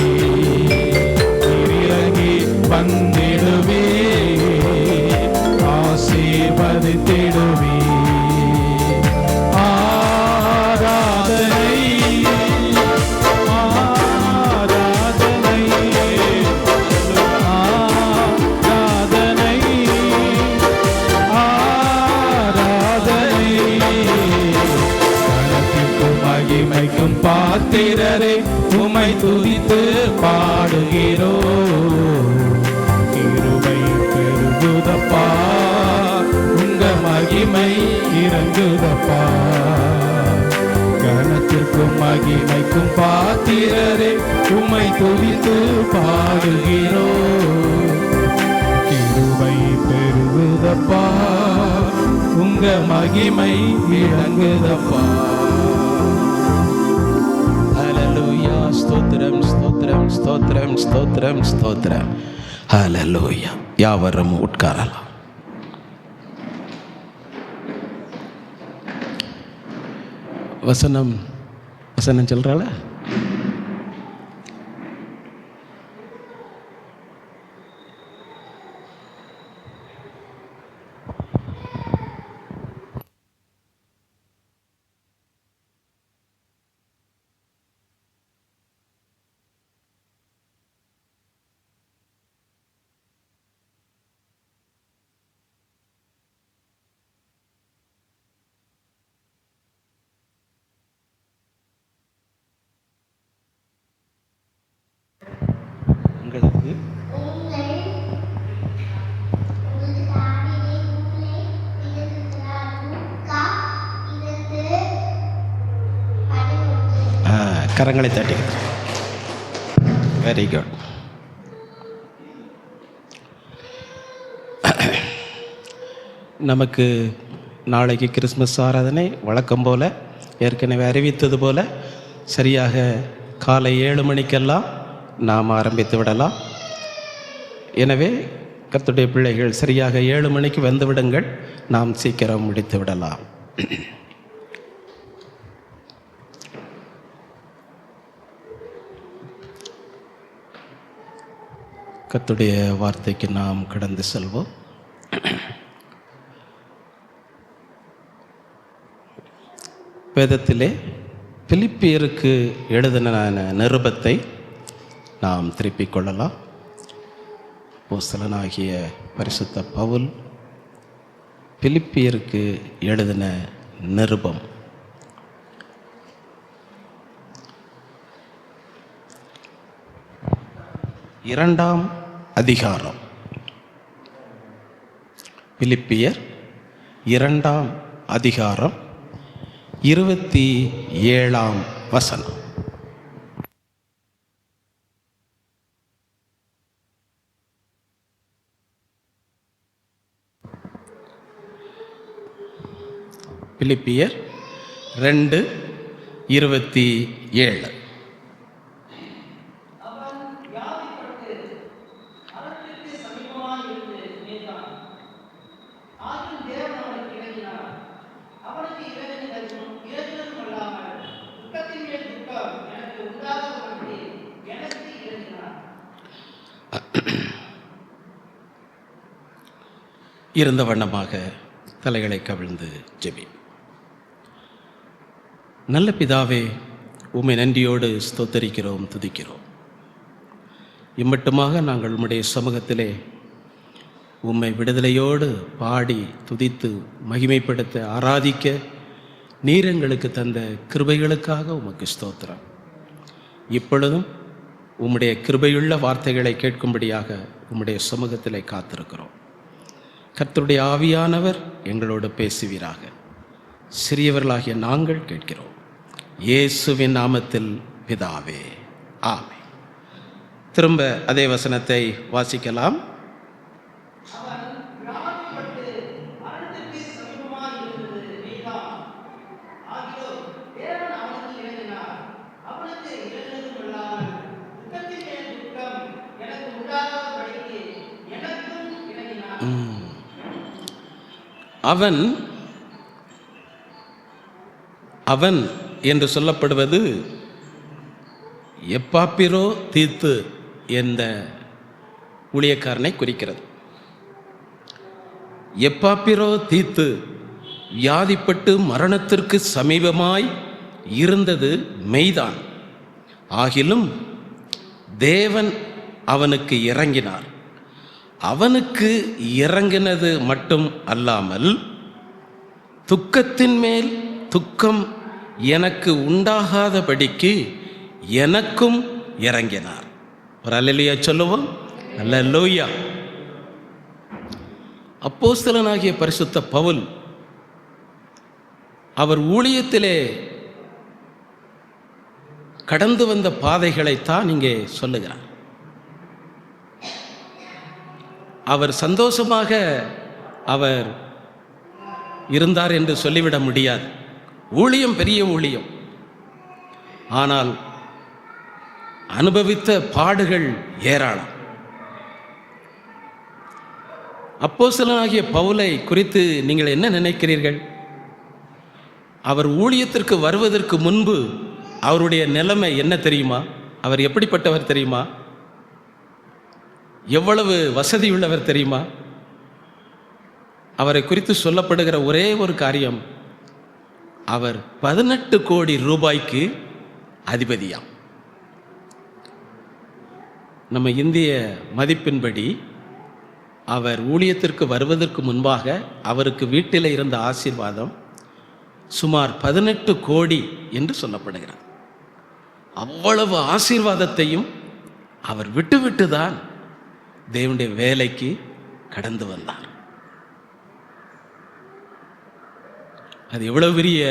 நீர் இறங்கி வந்திடுவே, ஆசீர்வதித்திடுவே. ஆராதனை ஆராதனை ஆராதனை ஆராதனை. கனத்திற்கும் மகிமைக்கும் பாத்திரரே, உம்மை துதித்து பாடுகிறோம். கிருபை பெருகுதப்பா, உங்க மகிமை இறங்குதப்பா. கனத்திற்கும் மகிமைக்கும் பாத்திரரே, உம்மை துதித்து பாடுகிறோம். கிருபை பெருகுதப்பா, உங்க மகிமை இறங்குதப்பா. ஹல்லேலூயா. ஸ்தோத்திரம் ஸ்தோத்திரம் ஸ்தோத்திரம் ஸ்தோத்திரம் ஸ்தோத்திரம். ஹல்லேலூயா. யாவரும் உட்காரலாம். வசனம் வசனம் சொல்றாள. உங்களுக்கு கரங்களை தட்டி. Very good. நமக்கு நாளைக்கு கிறிஸ்மஸ் ஆராதனை வழக்கம் போல் ஏற்கனவே அறிவித்தது போல் சரியாக காலை 7 மணிக்கெல்லாம் நாம் ஆரம்பித்து விடலாம். எனவே கர்த்தருடைய பிள்ளைகள் சரியாக 7 மணிக்கு வந்து விடுங்கள். நாம் சீக்கிரம் முடித்து விடலாம். கர்த்தருடைய வார்த்தைக்கு நாம் கடந்து செல்வோம். வேதத்திலே பிலிப்பியருக்கு எழுதின நிருபத்தை நாம் திருப்பிக் கொள்ளலாம். அப்போஸ்தலனாகிய பரிசுத்த பவுல் பிலிப்பியருக்கு எழுதின நிருபம். இரண்டாம் அதிகாரம். பிலிப்பியர் 2ஆம் அதிகாரம் 27ஆம் வசனம். பிலிப்பியர் 2:27. இருந்த வண்ணமாக தலைகளை கவிழ்ந்து ஜெபி. நல்ல பிதாவே, உம்மை நன்றியோடு ஸ்தோத்தரிக்கிறோம், துதிக்கிறோம். இம்மட்டுமாக நாங்கள் உம்முடைய சமூகத்திலே உம்மை விடுதலையோடு பாடி துதித்து மகிமைப்படுத்த ஆராதிக்க நீர் எங்களுக்கு தந்த கிருபைகளுக்காக உமக்கு ஸ்தோத்திரம். இப்பொழுதும் உம்முடைய கிருபையுள்ள வார்த்தைகளை கேட்கும்படியாக உம்முடைய சமூகத்திலே காத்திருக்கிறோம். கர்த்தருடைய ஆவியானவர் எங்களோடு பேசுவீராக. சிறியவர்களாகிய நாங்கள் கேட்கிறோம். இயேசுவின் நாமத்தில் பிதாவே, ஆமென். திரும்ப அதே வசனத்தை வாசிக்கலாம். அவன் என்று சொல்லப்படுவது எப்பாப்பிரோ தீத்து என்ற ஊழியக்காரனை குறிக்கிறது. எப்பாப்பிரோ தீத்து வியாதிப்பட்டு மரணத்திற்கு சமீபமாய் இருந்தது மெய்தான். ஆகிலும் தேவன் அவனுக்கு இறங்கினார். அவனுக்கு இறங்கினது மட்டும் அல்லாமல் துக்கத்தின் மேல் துக்கம் எனக்கு உண்டாகாதபடிக்கு எனக்கும் இறங்கினார். ஒரு அல்லேலூயா சொல்லுவோம். அல்லேலூயா. அப்போஸ்தலனாகிய பரிசுத்த பவுல் அவர் ஊழியத்திலே கடந்து வந்த பாதைகளைத்தான் இங்கே சொல்லுகிறார். அவர் சந்தோஷமாக அவர் இருந்தார் என்று சொல்லிவிட முடியாது. ஊழியம் பெரிய ஊழியம். ஆனால் அனுபவித்த பாடுகள் ஏராளம். அப்போஸ்தலனாகிய பவுலை குறித்து நீங்கள் என்ன நினைக்கிறீர்கள்? அவர் ஊழியத்திற்கு வருவதற்கு முன்பு அவருடைய நிலைமை என்ன தெரியுமா? அவர் எப்படிப்பட்டவர் தெரியுமா? எவ்வளவு வசதியுள்ளவர் தெரியுமா? அவரை குறித்து சொல்லப்படுகிற ஒரே ஒரு காரியம், அவர் 18 கோடி ரூபாய்க்கு அதிபதியாம். நம்ம இந்திய மதிப்பின்படி அவர் ஊழியத்திற்கு வருவதற்கு முன்பாக அவருக்கு வீட்டில் இருந்த ஆசீர்வாதம் சுமார் 18 கோடி என்று சொல்லப்படுகிறார். அவ்வளவு ஆசீர்வாதத்தையும் அவர் விட்டு தான் தேவனுடைய வேலைக்கு கடந்து வந்தார். அது எவ்வளவு பெரிய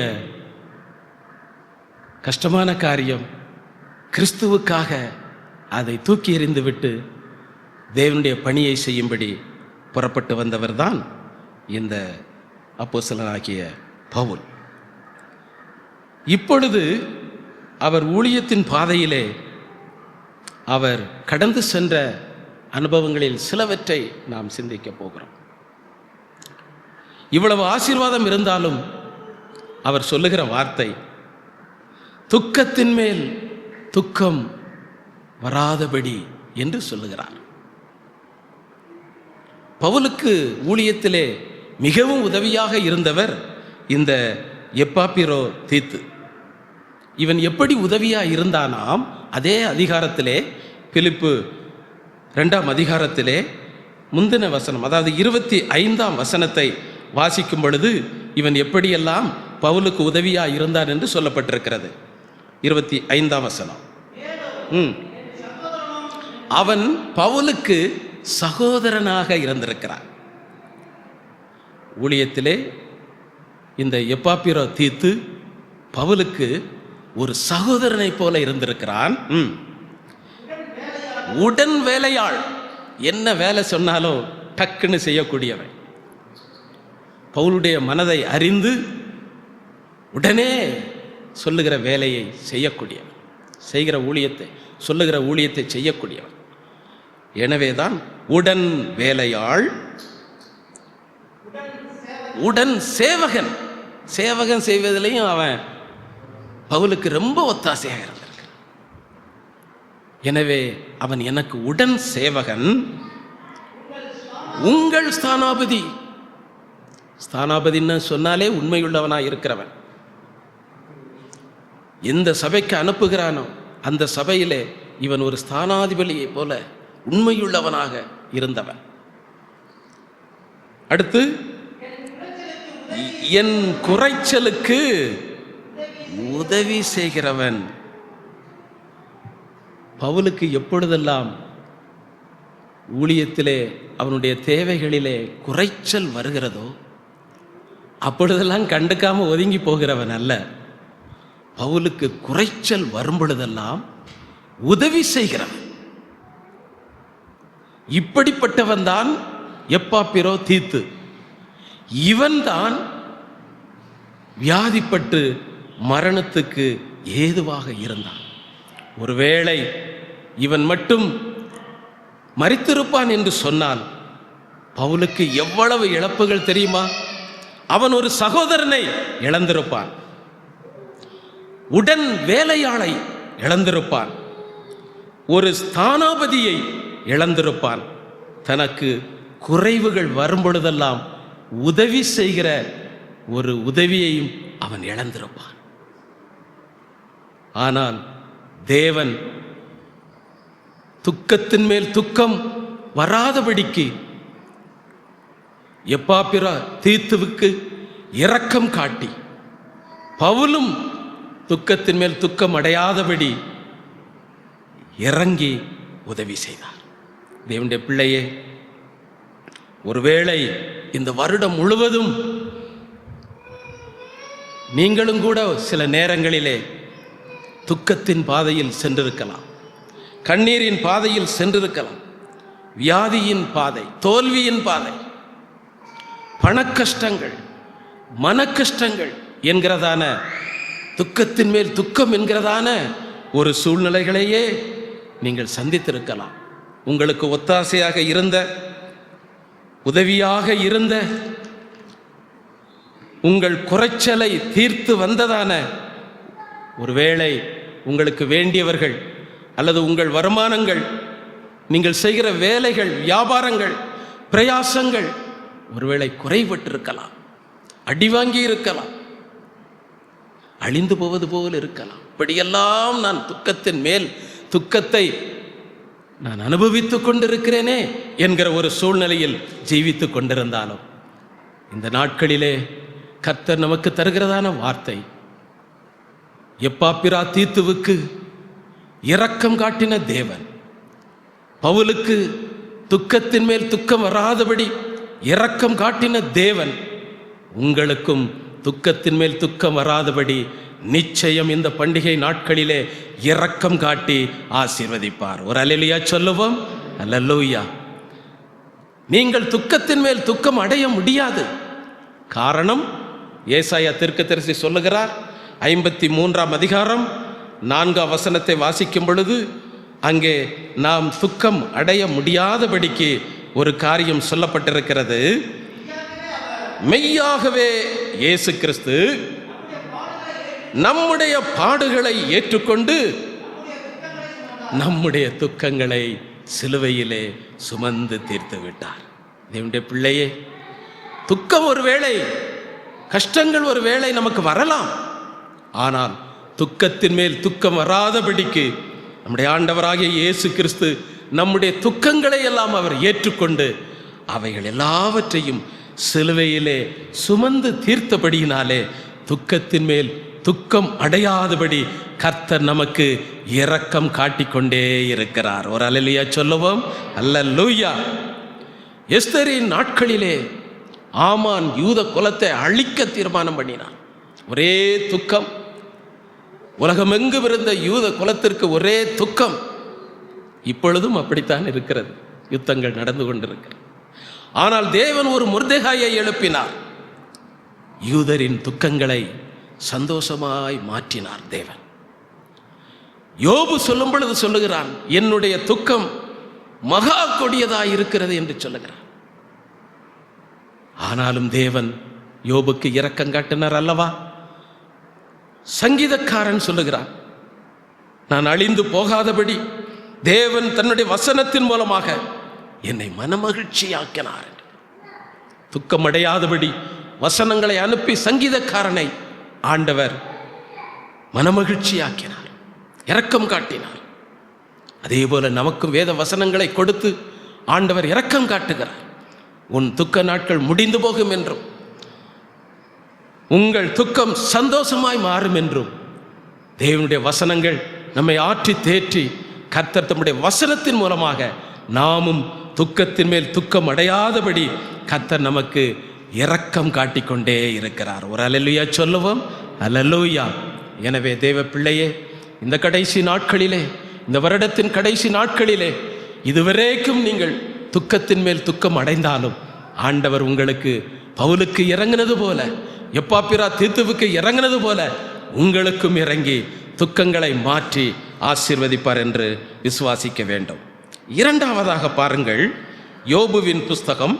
கஷ்டமான காரியம். கிறிஸ்துவுக்காக அதை தூக்கி எறிந்து விட்டு தேவனுடைய பணியை செய்யும்படி புறப்பட்டு வந்தவர் தான் இந்த அப்போஸ்தலனாகிய பவுல். இப்பொழுது அவர் ஊழியத்தின் பாதையிலே அவர் கடந்து சென்ற அனுபவங்களில் சிலவற்றை நாம் சிந்திக்க போகிறோம். இவ்வளவு ஆசீர்வாதம் இருந்தாலும் அவர் சொல்லுகிற வார்த்தை, துக்கத்தின் மேல் துக்கம் வராதபடி என்று சொல்லுகிறார். பவுலுக்கு ஊழியத்திலே மிகவும் உதவியாக இருந்தவர் இந்த எப்பாப்பிரோ தீத்து இவன் எப்படி உதவியா இருந்தானாம்? அதே அதிகாரத்திலே, பிலிப்பு 2ஆம் அதிகாரத்திலே முந்தின வசனம், அதாவது 25ஆம் வசனத்தை வாசிக்கும் பொழுது இவன் எப்படியெல்லாம் பவுலுக்கு உதவியா இருந்தான் என்று சொல்லப்பட்டிருக்கிறது. 25ஆம் வசனம். அவன் பவுலுக்கு சகோதரனாக இருந்திருக்கிறான். ஊழியத்திலே இந்த எப்பாப்பிரோ தீத்து பவுலுக்கு ஒரு சகோதரனை போல இருந்திருக்கிறான். உடன் வேலையாள், என்ன வேலை சொன்னாலும் டக்குன்னு செய்யக்கூடியவன், பவுலுடைய மனதை அறிந்து உடனே சொல்லுகிற வேலையை செய்யக்கூடியவன், செய்கிற ஊழியத்தை சொல்லுகிற ஊழியத்தை செய்யக்கூடியவன். எனவேதான் உடன் வேலையாள், உடன் சேவகன். சேவகன் செய்வதிலையும் அவன் பவுலுக்கு ரொம்ப ஒத்தாசையாக இருந்திருக்க. எனவே அவன் எனக்கு உடன் சேவகன், உங்கள் ஸ்தானாபதி. ஸ்தானாபதின்னு சொன்னாலே உண்மையுள்ளவனாக இருக்கிறவன். எந்த சபைக்கு அனுப்புகிறானோ அந்த சபையிலே இவன் ஒரு ஸ்தானாதிபதியை போல உண்மையுள்ளவனாக இருந்தவன். அடுத்து, என் குறைச்சலுக்கு உதவி செய்கிறவன். பவுலுக்கு எப்பொழுதெல்லாம் ஊழியத்திலே அவனுடைய தேவைகளிலே குறைச்சல் வருகிறதோ அப்பொழுதெல்லாம் கண்டுக்காம ஒதுங்கி போகிறவன் அல்ல. பவுலுக்கு குறைச்சல் வரும் பொழுதெல்லாம் உதவி செய்கிறவன். இப்படிப்பட்டவன் தான் எப்பாப்பிரோ தீத்து. இவன்தான் வியாதிப்பட்டு மரணத்துக்கு ஏதுவாக இருந்தான். ஒருவேளை இவன் மட்டும் மரித்திருப்பான் என்று சொன்னால் பவுலுக்கு எவ்வளவு இழப்புகள் தெரியுமா? அவன் ஒரு சகோதரனை இழந்திருப்பான், உடன் வேலையாளை இழந்திருப்பான், ஒரு ஸ்தானாபதியை இழந்திருப்பான். தனக்கு குறைவுகள் வரும் பொழுதெல்லாம் உதவி செய்கிற ஒரு உதவியையும் அவன் இழந்திருப்பான். ஆனால் தேவன் துக்கத்தின் மேல் துக்கம் வராதபடிக்கு எப்பாப்பிரோ தீத்துவுக்கு இரக்கம் காட்டி பவுலும் துக்கத்தின் மேல் துக்கம் அடையாதபடி இறங்கி உதவி செய்தார். தேவனுடைய பிள்ளையே, ஒருவேளை இந்த வருடம் முழுவதும் நீங்களும் கூட சில நேரங்களிலே துக்கத்தின் பாதையில் சென்றிருக்கலாம், கண்ணீரின் பாதையில் சென்றிருக்கலாம், வியாதியின் பாதை, தோல்வியின் பாதை, பணக்கஷ்டங்கள், மனக்கஷ்டங்கள் என்கிறதான துக்கத்தின் மேல் துக்கம் என்கிறதான ஒரு சூழ்நிலைகளையே நீங்கள் சந்தித்திருக்கலாம். உங்களுக்கு ஒத்தாசையாக இருந்த, உதவியாக இருந்த, உங்கள் குறைச்சலை தீர்த்து வந்ததான, ஒருவேளை உங்களுக்கு வேண்டியவர்கள் அல்லது உங்கள் வருமானங்கள், நீங்கள் செய்கிற வேலைகள், வியாபாரங்கள், பிரயாசங்கள் ஒருவேளை குறைபட்டிருக்கலாம், அடிவாங்கி இருக்கலாம், அழிந்து போவது போல் இருக்கலாம். இப்படியெல்லாம் நான் துக்கத்தின் மேல் துக்கத்தை நான் அனுபவித்துக் கொண்டிருக்கிறேனே என்கிற ஒரு சூழ்நிலையில் ஜீவித்துக் கொண்டிருந்தாலும் இந்த நாட்களிலே கர்த்தர் நமக்கு தருகிறதான வார்த்தை, எப்பாப்பிரோ தீத்துவுக்கு இரக்கம் காட்டின தேவன், பவுலுக்கு துக்கத்தின் மேல் துக்கம் வராதபடி இரக்கம் காட்டின தேவன் உங்களுக்கும் துக்கத்தின் மேல் துக்கம் வராதபடி நிச்சயம் இந்த பண்டிகை நாட்களிலே இரக்கம் காட்டி ஆசீர்வதிப்பார். ஒரு அல்லேலூயா சொல்லுவோம். அல்லேலூயா. நீங்கள் துக்கத்தின் மேல் துக்கம் அடைய முடியாது. காரணம், ஏசாயா தீர்க்கதரிசி சொல்லுகிறார், 53ஆம் அதிகாரம் 4ஆம் வசனத்தை வாசிக்கும் பொழுது அங்கே நாம் துக்கம் அடைய முடியாதபடிக்கு ஒரு காரியம் சொல்லப்பட்டிருக்கிறது. மெய்யாகவே இயேசு கிறிஸ்து நம்முடைய பாடுகளை ஏற்றுக்கொண்டு நம்முடைய துக்கங்களை சிலுவையிலே சுமந்து தீர்த்து விட்டார். தேவனுடைய பிள்ளையே, துக்கம் ஒருவேளை கஷ்டங்கள் ஒரு வேளை நமக்கு வரலாம். ஆனால் துக்கத்தின் மேல் துக்கம் வராதபடிக்கு நம்முடைய ஆண்டவராகிய இயேசு கிறிஸ்து நம்முடைய துக்கங்களை எல்லாம் அவர் ஏற்றுக்கொண்டு அவைகள் எல்லாவற்றையும் சிலுவையிலே சுமந்து தீர்த்தபடியினாலே துக்கத்தின் மேல் துக்கம் அடையாதபடி கர்த்தர் நமக்கு இரக்கம் காட்டிக்கொண்டே இருக்கிறார். ஒரு அல்லேலூயா சொல்லுவோம். அல்லேலூயா. எஸ்தரின் நாட்களிலே ஆமான் யூத குலத்தை அழிக்க தீர்மானம் பண்ணினான். ஒரே துக்கம். உலகமெங்கும் இருந்த யூத குலத்திற்கு ஒரே துக்கம். இப்பொழுதும் அப்படித்தான் இருக்கிறது. யுத்தங்கள் நடந்து கொண்டிருக்கிறது. ஆனால் தேவன் ஒரு மொர்தெகாயை எழுப்பினார். யூதரின் துக்கங்களை சந்தோஷமாய் மாற்றினார் தேவன். யோபு சொல்லும் பொழுது சொல்லுகிறான், என்னுடைய துக்கம் மகா கொடியதாய் இருக்கிறது என்று சொல்லுகிறான். ஆனாலும் தேவன் யோபுக்கு இரக்கம் காட்டினார் அல்லவா? சங்கீதக்காரன் சொல்லுகிறான், நான் அழிந்து போகாதபடி தேவன் தன்னுடைய வசனத்தின் மூலமாக என்னை மனமகிழ்ச்சியாக்கினார். துக்கமடையாதபடி வசனங்களை அனுப்பி சங்கீதக்காரனை ஆண்டவர் மனமகிழ்ச்சியாக்கினார், இரக்கம் காட்டினார். அதே போல நமக்கும் வேத வசனங்களை கொடுத்து ஆண்டவர் இரக்கம் காட்டுகிறார். உன் துக்க நாட்கள் முடிந்து போகும் என்றும் உங்கள் துக்கம் சந்தோஷமாய் மாறும் என்றும் தேவனுடைய வசனங்கள் நம்மை ஆற்றி தேற்றி கர்த்தர் தம்முடைய வசனத்தின் மூலமாக நாமும் துக்கத்தின் மேல் துக்கம் அடையாதபடி கர்த்தர் நமக்கு இரக்கம் காட்டிக்கொண்டே இருக்கிறார். ஒரு அல்லேலூயா சொல்லுவோம். அல்லேலூயா. எனவே தேவ பிள்ளையே, இந்த கடைசி நாட்களிலே, இந்த வருடத்தின் கடைசி நாட்களிலே இதுவரைக்கும் நீங்கள் துக்கத்தின் மேல் துக்கம் அடைந்தாலும் ஆண்டவர் உங்களுக்கு பவுலுக்கு இறங்கினது போல, எப்பாப்பிரா தீத்துவுக்கு இறங்கினது போல உங்களுக்கும் இறங்கி துக்கங்களை மாற்றி ஆசீர்வதிப்பார் என்று விசுவாசிக்க வேண்டும். இரண்டாவதாக பாருங்கள், யோபுவின் புஸ்தகம்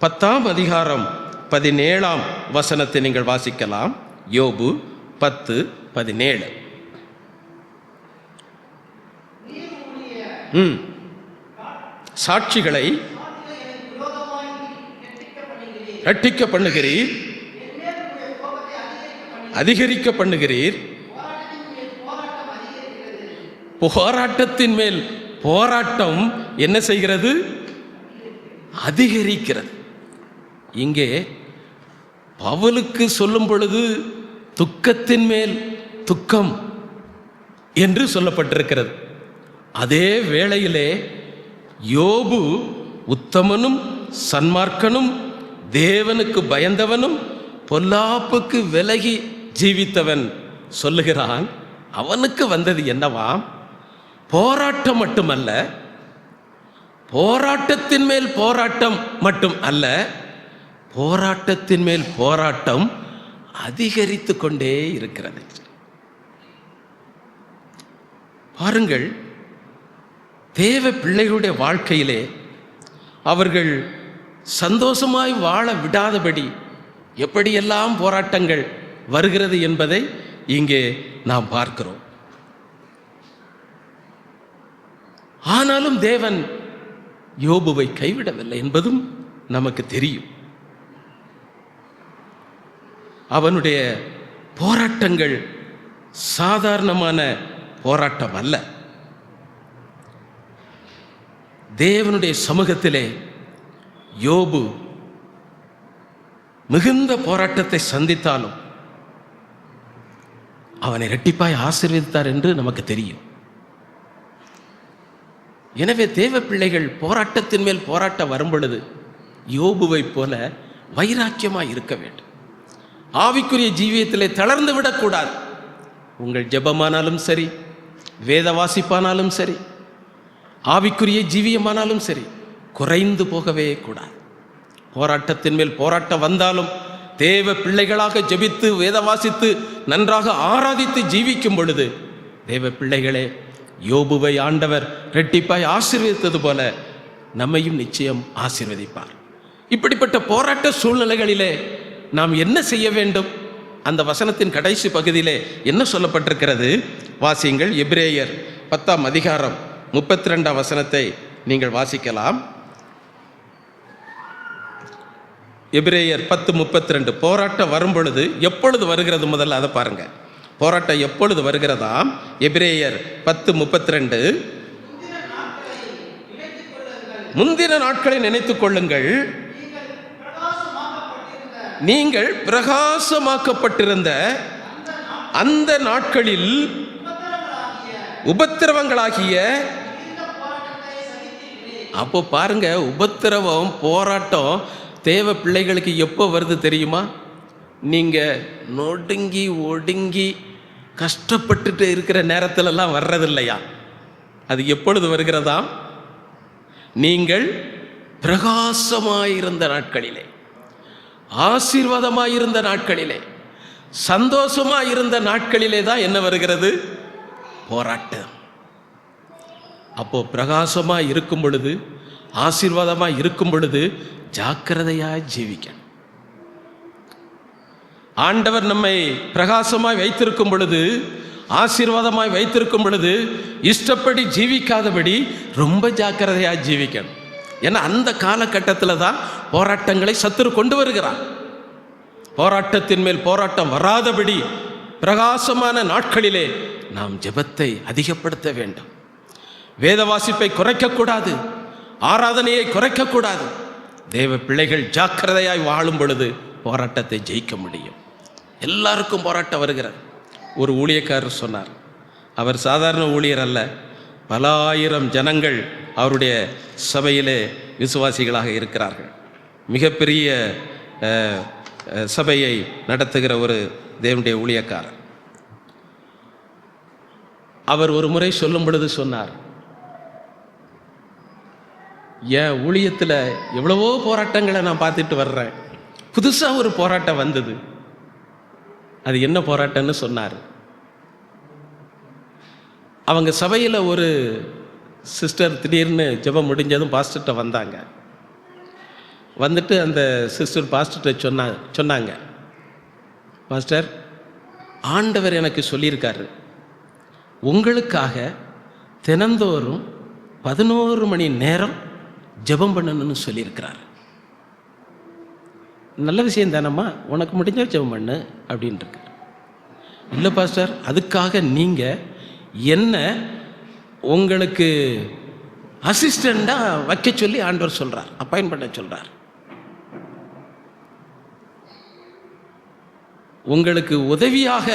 10ஆம் அதிகாரம் 17ஆம் வசனத்தை நீங்கள் வாசிக்கலாம். யோபு 10:17. சாட்சிகளை இரட்டிக்க பண்ணுகிறீர், அதிகரிக்க பண்ணுகிறீர். போராட்டத்தின் மேல் போராட்டம் என்ன செய்கிறது? அதிகரிக்கிறது. இங்கே பவுலுக்கு சொல்லும் பொழுது துக்கத்தின் மேல் துக்கம் என்று சொல்லப்பட்டிருக்கிறது. அதே வேளையிலே யோபு உத்தமனும் சன்மார்க்கனும் தேவனுக்கு பயந்தவனும் பொல்லாப்புக்கு விலகி ஜீவித்தவன் சொல்லுகிறான். அவனுக்கு வந்தது என்னவாம்? போராட்டம் மட்டுமல்ல, போராட்டத்தின் மேல் போராட்டம் மட்டும் அல்ல, போராட்டத்தின் மேல் போராட்டம் அதிகரித்து கொண்டே இருக்கிறது. பாருங்கள், தேவ பிள்ளைகளுடைய வாழ்க்கையிலே அவர்கள் சந்தோஷமாய் வாழ விடாதபடி எப்படியெல்லாம் போராட்டங்கள் வருகிறது என்பதை இங்கே நாம் பார்க்கிறோம். ஆனாலும் தேவன் யோபுவை கைவிடவில்லை என்பதும் நமக்கு தெரியும். அவனுடைய போராட்டங்கள் சாதாரணமான போராட்டம் அல்ல. தேவனுடைய சமூகத்திலே யோபு மிகுந்த போராட்டத்தை சந்தித்தாலும் அவனை இரட்டிப்பாய் ஆசீர்வதித்தார் என்று நமக்கு தெரியும். எனவே தேவ பிள்ளைகள் போராட்டத்தின் மேல் போராட்டம் வரும் பொழுது யோபுவை போல வைராக்கியமாய் இருக்க வேண்டும். ஆவிக்குரிய ஜீவியத்திலே தளர்ந்து விடக்கூடாது. உங்கள் ஜெபமானாலும் சரி, வேத வாசிப்பானாலும் சரி, ஆவிக்குரிய ஜீவியமானாலும் சரி, குறைந்து போகவே கூடாது. போராட்டத்தின் மேல் போராட்டம் வந்தாலும் தேவ பிள்ளைகளாக ஜெபித்து வேத வாசித்து நன்றாக ஆராதித்து ஜீவிக்கும் பொழுது தேவ பிள்ளைகளே, யோபுவை ஆண்டவர் இரட்டிப்பாய் ஆசீர்வதித்தது போல நம்மையும் நிச்சயம் ஆசீர்வதிப்பார். இப்படிப்பட்ட போராட்ட சூழ்நிலைகளிலே நாம் என்ன செய்ய வேண்டும்? அந்த வசனத்தின் கடைசி பகுதியிலே என்ன சொல்லப்பட்டிருக்கிறது? வாசியுங்கள். எபிரேயர் 10ஆம் அதிகாரம் 32ஆம் வசனத்தை நீங்கள் வாசிக்கலாம். எபிரேயர் 10:32. போராட்டம் வரும் பொழுது எப்பொழுது வருகிறது, முதல்ல அதை பாருங்க. போராட்டம் எப்பொழுது வருகிறதா? எபிரேயர் 10:32. முந்தின நாட்களை நினைத்துக் கொள்ளுங்கள், நீங்கள் பிரகாசமாக்கப்பட்டிருந்த அந்த நாட்களில் உபத்திரவங்களாகிய. அப்போ பாருங்க, உபத்திரவம் போராட்டம் தேவ பிள்ளைகளுக்கு எப்போ வருது தெரியுமா? நீங்கள் நொடுங்கி ஒடுங்கி கஷ்டப்பட்டுட்டு இருக்கிற நேரத்திலெல்லாம் வர்றதில்லையா? அது எப்பொழுது வருகிறதா? நீங்கள் பிரகாசமாயிருந்த நாட்களிலே, ஆசீர்வாதமாயிருந்த நாட்களிலே, சந்தோஷமாயிருந்த நாட்களிலே தான் என்ன வருகிறது? போராட்டம். அப்போ பிரகாசமாக இருக்கும் பொழுது, ஆசீர்வாதமாக இருக்கும் பொழுது ஜாக்கிரதையாக ஜீவிக்கணும். ஆண்டவர் நம்மை பிரகாசமாய் வைத்திருக்கும் பொழுது, ஆசீர்வாதமாய் வைத்திருக்கும் பொழுது இஷ்டப்படி ஜீவிக்காதபடி ரொம்ப ஜாக்கிரதையாக ஜீவிக்கணும். ஏன்னா அந்த காலகட்டத்தில் தான் போராட்டங்களை சத்துரு கொண்டு வருகிறார். போராட்டத்தின் மேல் போராட்டம் வராதபடி பிரகாசமான நாட்களிலே நாம் ஜெபத்தை அதிகப்படுத்த வேண்டும். வேத வாசிப்பை குறைக்கக்கூடாது, ஆராதனையை குறைக்கக்கூடாது. தேவ பிள்ளைகள் ஜாக்கிரதையாய் வாழும் பொழுது போராட்டத்தை ஜெயிக்க முடியும். எல்லாருக்கும் போராட்டம் வருகிறது. ஒரு ஊழியக்காரர் சொன்னார், அவர் சாதாரண ஊழியர் அல்ல, பல ஆயிரம் ஜனங்கள் அவருடைய சபையிலே விசுவாசிகளாக இருக்கிறார்கள். மிகப்பெரிய சபையை நடத்துகிற ஒரு தேவனுடைய ஊழியக்காரர். அவர் ஒரு முறை சொல்லும் பொழுது சொன்னார், என் ஊழியத்தில் எவ்வளவோ போராட்டங்களை நான் பார்த்துட்டு வர்றேன், புதுசாக ஒரு போராட்டம் வந்தது. அது என்ன போராட்டம்னு சொன்னார். அவங்க சபையில் ஒரு சிஸ்டர் திடீர்னு ஜெபம் முடிஞ்சதும் பாஸ்டர்கிட்ட வந்தாங்க. வந்துட்டு அந்த சிஸ்டர் பாஸ்டர்கிட்ட சொன்னாங்க, பாஸ்டர், ஆண்டவர் எனக்கு சொல்லியிருக்காரு, உங்களுக்காக தினந்தோறும் 11 மணி நேரம் ஜெபம் பண்ணணும்னு சொல்லியிருக்கிறார். நல்ல விஷயம் தானம்மா, உனக்கு முடிஞ்ச ஜெபம் பண்ணு அப்படின்ட்டு. இல்லை பாஸ்டர், அதுக்காக நீங்கள் என்ன உங்களுக்கு அசிஸ்டண்டாக வைக்க சொல்லி ஆண்டவர் சொல்கிறார், அப்பாயின்ட் பண்ண சொல்கிறார். உங்களுக்கு உதவியாக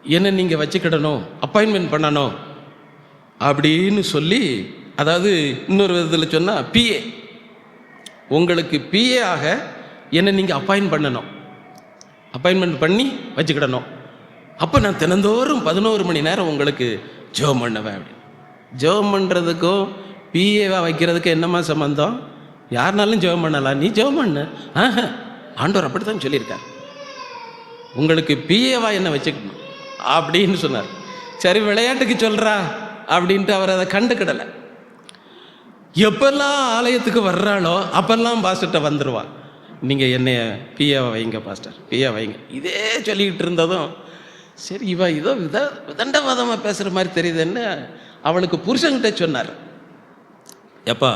என்ன நீங்கள் வச்சுக்கிடணும், அப்பாயின்மெண்ட் பண்ணணும் அப்படின்னு சொல்லி, அதாவது இன்னொரு விதத்தில் சொன்னால் பிஏ, உங்களுக்கு பிஏ ஆக என்ன நீங்கள் அப்பாயின்ட் பண்ணணும், அப்பாயின்மெண்ட் பண்ணி வச்சுக்கிடணும். அப்போ நான் தினந்தோறும் 11 மணி நேரம் உங்களுக்கு ஜெபம் பண்ணுவேன் அப்படின்னு. ஜெபம் பண்ணுறதுக்கும் பிஏவாக வைக்கிறதுக்கு என்னம்மா சம்பந்தம்? யாருனாலும் ஜெபம் பண்ணலாம், நீ ஜெபம் பண்ணு. ஆண்டவர் அப்படி தான் சொல்லியிருக்கார், உங்களுக்கு பிஏவா என்ன வச்சுக்கணும் அப்படின்னு சொன்னார். சரி, விளையாட்டுக்கு சொல்கிறா அப்படின்ட்டு அவர் அதை கண்டுக்கிடலை. எப்பெல்லாம் ஆலயத்துக்கு வர்றாளோ அப்பெல்லாம் பாஸ்டர்கிட்ட வந்துடுவான், நீங்கள் என்னைய பிஏவை வைங்க பாஸ்டர், பிஏ வைங்க. இதே சொல்லிக்கிட்டு இருந்ததும், சரி இவ இதோ விதண்டவாதமாக பேசுகிற மாதிரி தெரியுதுன்னு அவளுக்கு புருஷன்கிட்ட சொன்னார். எப்பா,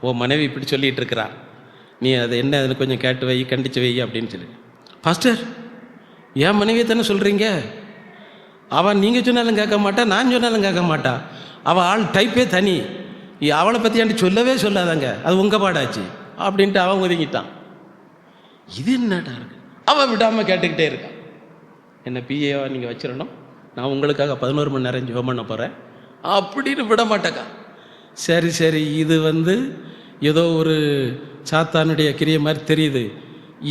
உன் மனைவி இப்படி சொல்லிகிட்டு இருக்கிறா, நீ அதை என்ன அதில் கொஞ்சம் கேட்டு வை, கண்டித்து வை அப்படின்னு சொல்லி. பாஸ்டர், என் மனைவியை தானே சொல்கிறீங்க, அவன் நீங்கள் சொன்னாலும் கேட்க மாட்டா, நான் சொன்னாலும் கேட்க மாட்டா, அவள் ஆள் டைப்பே தனி, அவளை பற்றி என்கிட்ட சொல்லவே சொல்லாதாங்க, அது உங்கள் பாடாச்சு அப்படின்ட்டு அவன் ஒதுங்கிட்டான். இது என்னடா இருக்கு, அவன் விடாமல் கேட்டுக்கிட்டே இருக்கான், என்ன பிஏவா நீங்கள் வச்சிடணும், நான் உங்களுக்காக 11 மணி நேரம் ஜெபம் பண்ண போகிறேன் அப்படின்னு விட மாட்டேக்கா. சரி சரி, இது ஏதோ ஒரு சாத்தானுடைய கிரியை மாதிரி தெரியுது,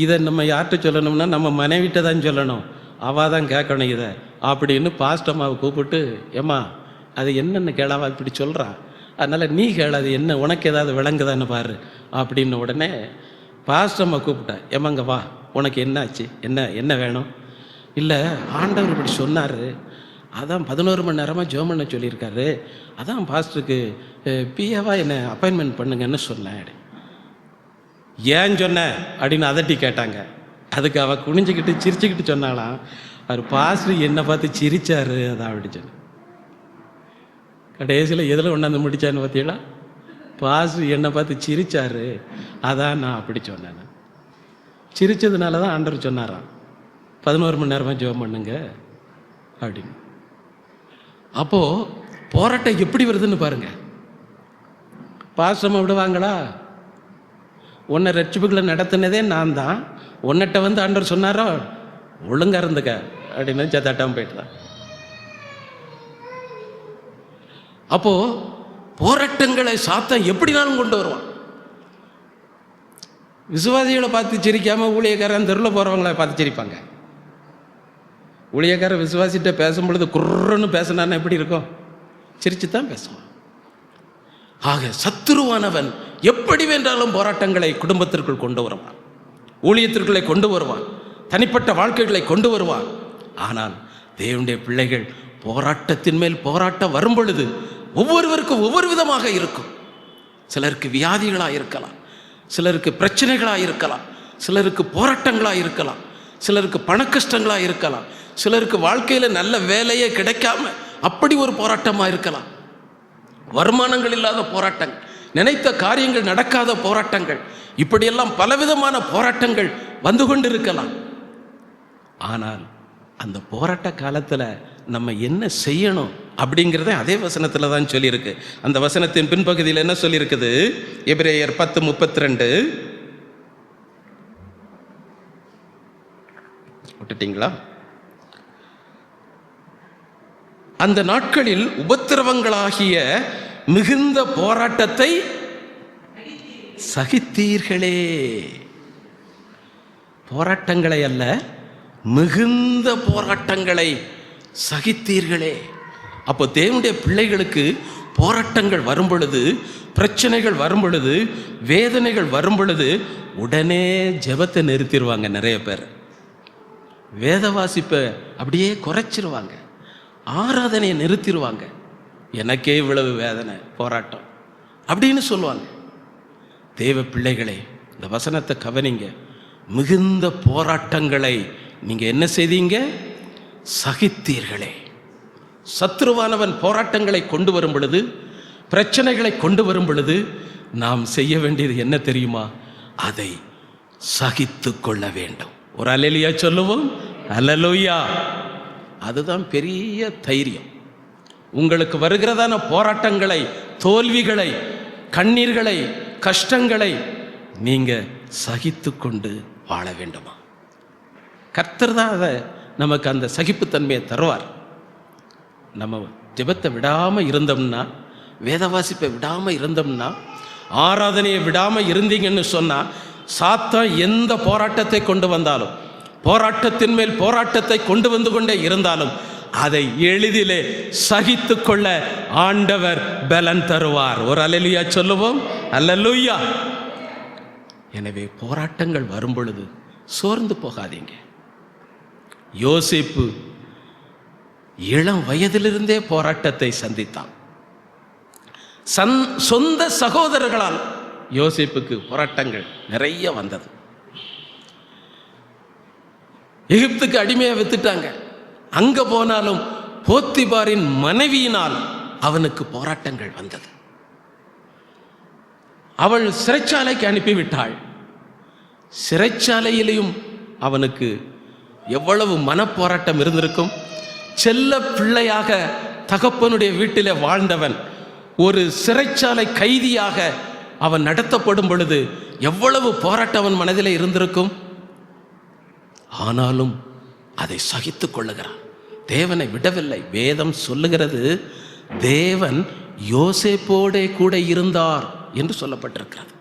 இதை நம்ம யார்கிட்ட சொல்லணும்னா நம்ம மனைவிட்ட தான் சொல்லணும், அவள் தான் கேட்கணும் இதை அப்படின்னு பாஸ்டம்மாவை கூப்பிட்டு, ஏம்மா அது என்னென்ன கேளாவா இப்படி சொல்கிறா, அதனால் நீ கேளாது, என்ன உனக்கு ஏதாவது விளங்குதான்னு பாரு அப்படின்னு. உடனே பாஸ்டம்மா கூப்பிட்டேன், ஏமாங்க வா, உனக்கு என்ன ஆச்சு, என்ன வேணும்? இல்லை, ஆண்டவர் இப்படி சொன்னார், அதான் 11 மணி நேரமாக ஜெபம் பண்ண சொல்லியிருக்காரு, அதான் பாஸ்டருக்கு பிஏவா என்னை அப்பாயின்மெண்ட் பண்ணுங்கன்னு சொன்னேன். ஏன் சொன்ன அப்படின்னு அதட்டி கேட்டாங்க. அதுக்கு அவள் குனிஞ்சிக்கிட்டு சிரிச்சுக்கிட்டு சொன்னாலாம், அவர் பாஸ்டர் என்னை பார்த்து சிரிச்சாரு, அதான் அப்படி சொன்ன. கடைசியில் எதில் கொண்டாந்து முடிச்சான்னு பார்த்தீங்களா? பாஸ் என்னை பார்த்து சிரிச்சாரு, அதான் நான் அப்படி சொன்னேன். சிரிச்சதுனால தான் ஆண்டவர் சொன்னாராம் 11 மணி நேரமாக ஜெபம் பண்ணுங்க அப்படின்னு. அப்போது போராட்டம் எப்படி வருதுன்னு பாருங்க. பாசம் விடுவாங்களா? உன்னை ரட்சிப்புகளை நடத்தினதே நான் தான், உன்னிட்ட வந்து ஆண்டவர் சொன்னாரோ ஒழுங்கா இருந்துக்க அப்படின்னு சத்தாட்டாமல் போயிட்டுதான். அப்போ போராட்டங்களை சாத்தான் எப்படினாலும் கொண்டு வருவான். விசுவாசிகளை பார்த்து சிரிக்காம ஊழியக்காரன் தெருவில் போறவங்களை பார்த்து சிரிப்பாங்க. ஊழியக்காரன் விசுவாசிட்ட பேசும் பொழுது குர்றன்னு பேசினான்னா எப்படி இருக்கும்? சிரிச்சு தான் பேசுவான். ஆக சத்துருவானவன் எப்படி வேண்டாலும் போராட்டங்களை குடும்பத்திற்குள் கொண்டு வருவான், ஊழியத்திற்குள்ளே கொண்டு வருவான், தனிப்பட்ட வாழ்க்கைகளை கொண்டு வருவான். ஆனால் தேவனுடைய பிள்ளைகள் போராட்டத்தின் மேல் போராட்டம் வரும் பொழுது ஒவ்வொருவருக்கும் ஒவ்வொரு விதமாக இருக்கும். சிலருக்கு வியாதிகளாக இருக்கலாம், சிலருக்கு பிரச்சனைகளாக இருக்கலாம், சிலருக்கு போராட்டங்களாக இருக்கலாம், சிலருக்கு பண கஷ்டங்களாக இருக்கலாம், சிலருக்கு வாழ்க்கையில் நல்ல வேலையே கிடைக்காம அப்படி ஒரு போராட்டமாக இருக்கலாம், வருமானங்கள் இல்லாத போராட்டங்கள், நினைத்த காரியங்கள் நடக்காத போராட்டங்கள், இப்படியெல்லாம் பலவிதமான போராட்டங்கள் வந்து கொண்டு இருக்கலாம். ஆனால் அந்த போராட்ட காலத்தில் நம்ம என்ன செய்யணும் அப்படிங்கிறத அதே வசனத்தில் தான் சொல்லியிருக்கு. அந்த வசனத்தின் பின்பகுதியில் என்ன சொல்லியிருக்குது? எபிரேயர் 10:32. விட்டுட்டீங்களா? அந்த நாட்களில் உபத்திரவங்களாகிய மிகுந்த போராட்டத்தை சகித்தீர்களே. போராட்டங்களை அல்ல, மிகுந்த போராட்டங்களை சகித்தீர்களே. அப்போ தேவனுடைய பிள்ளைகளுக்கு போராட்டங்கள் வரும் பொழுது, பிரச்சனைகள் வரும் பொழுது, வேதனைகள் வரும் பொழுது உடனே ஜெபத்தை நிறுத்திடுவாங்க. நிறைய பேர் வேத வாசிப்பை அப்படியே குறைச்சிருவாங்க, ஆராதனையை நிறுத்திடுவாங்க. எனக்கே இவ்வளவு வேதனை போராட்டம் அப்படின்னு சொல்லுவாங்க. தேவ பிள்ளைகளை இந்த வசனத்தை கவனிங்க. மிகுந்த போராட்டங்களை நீங்க என்ன செய்தீங்க? சகித்தீர்களே. சத்ருவானவன் போராட்டங்களை கொண்டு வரும் பொழுது, பிரச்சனைகளை கொண்டு வரும் பொழுது நாம் செய்ய வேண்டியது என்ன தெரியுமா? அதை சகித்து கொள்ள வேண்டும். ஒரு அல்லேலூயா சொல்லுவோம். அல்லேலூயா. அதுதான் பெரிய தைரியம். உங்களுக்கு வருகிறதான போராட்டங்களை, தோல்விகளை, கண்ணீர்களை, கஷ்டங்களை நீங்க சகித்து கொண்டு வாழ வேண்டுமா? கர்த்தர் தான் அதை நமக்கு அந்த சகிப்புத்தன்மையை தருவார். நம்ம ஜெபத்தை விடாமல் இருந்தோம்னா, வேத வாசிப்பை விடாமல் இருந்தோம்னா, ஆராதனையை விடாமல் இருந்தீங்கன்னு சொன்னால், சாத்தான் எந்த போராட்டத்தை கொண்டு வந்தாலும், போராட்டத்தின் மேல் போராட்டத்தை கொண்டு வந்து கொண்டே இருந்தாலும் அதை எளிதிலே சகித்து கொள்ள ஆண்டவர் பலன் தருவார். ஒரு அல்லேலூயா சொல்லுவோம். அல்லேலூயா. எனவே போராட்டங்கள் வரும் பொழுது சோர்ந்து போகாதீங்க. யோசேப்பு இளம் வயதிலிருந்தே போராட்டத்தை சந்தித்தான். சொந்த சகோதரர்களால் யோசேப்புக்கு போராட்டங்கள் நிறைய வந்தது. எகிப்துக்கு அடிமையா வித்துட்டாங்க. அங்க போனாலும் போத்திபாரின் மனைவியினால் அவனுக்கு போராட்டங்கள் வந்தது. அவள் சிறைச்சாலைக்கு அனுப்பிவிட்டாள். சிறைச்சாலையிலையும் அவனுக்கு எவ்வளவு மனப்போராட்டம் இருந்திருக்கும். செல்ல பிள்ளையாக தகப்பனுடைய வீட்டிலே வாழ்ந்தவன் ஒரு சிறைச்சாலை கைதியாக அவன் நடத்தப்படும் பொழுது எவ்வளவு போராட்டம் அவன் மனதிலே இருந்திருக்கும். ஆனாலும் அதை சகித்து கொள்ளுகிறான். தேவனை விடவில்லை. வேதம் சொல்லுகிறது, தேவன் யோசேப்போடே கூட இருந்தார் என்று சொல்லப்பட்டிருக்கிறது.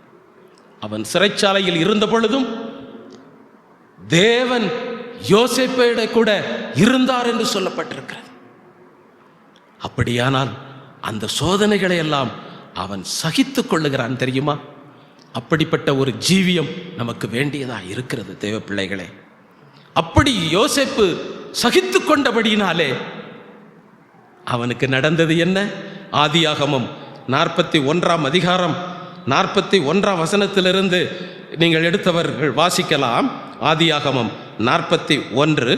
அவன் சிறைச்சாலையில் இருந்த பொழுதும் தேவன் யோசேப்போட கூட இருந்தார் என்று சொல்லப்பட்டிருக்கிறது. அப்படியானால் அந்த சோதனைகளை எல்லாம் அவன் சகித்து கொள்ளுகிறான். தெரியுமா? அப்படிப்பட்ட ஒரு ஜீவியம் நமக்கு வேண்டியதா இருக்கிறது தேவ பிள்ளைகளே. அப்படி யோசேப்பு சகித்து கொண்டபடியினாலே அவனுக்கு நடந்தது என்ன? ஆதியாகமம் 41ஆம் அதிகாரம் 41ஆம் வசனத்திலிருந்து நீங்கள் எடுத்தவர்கள் வாசிக்கலாம். ஆதியாகமம் 41.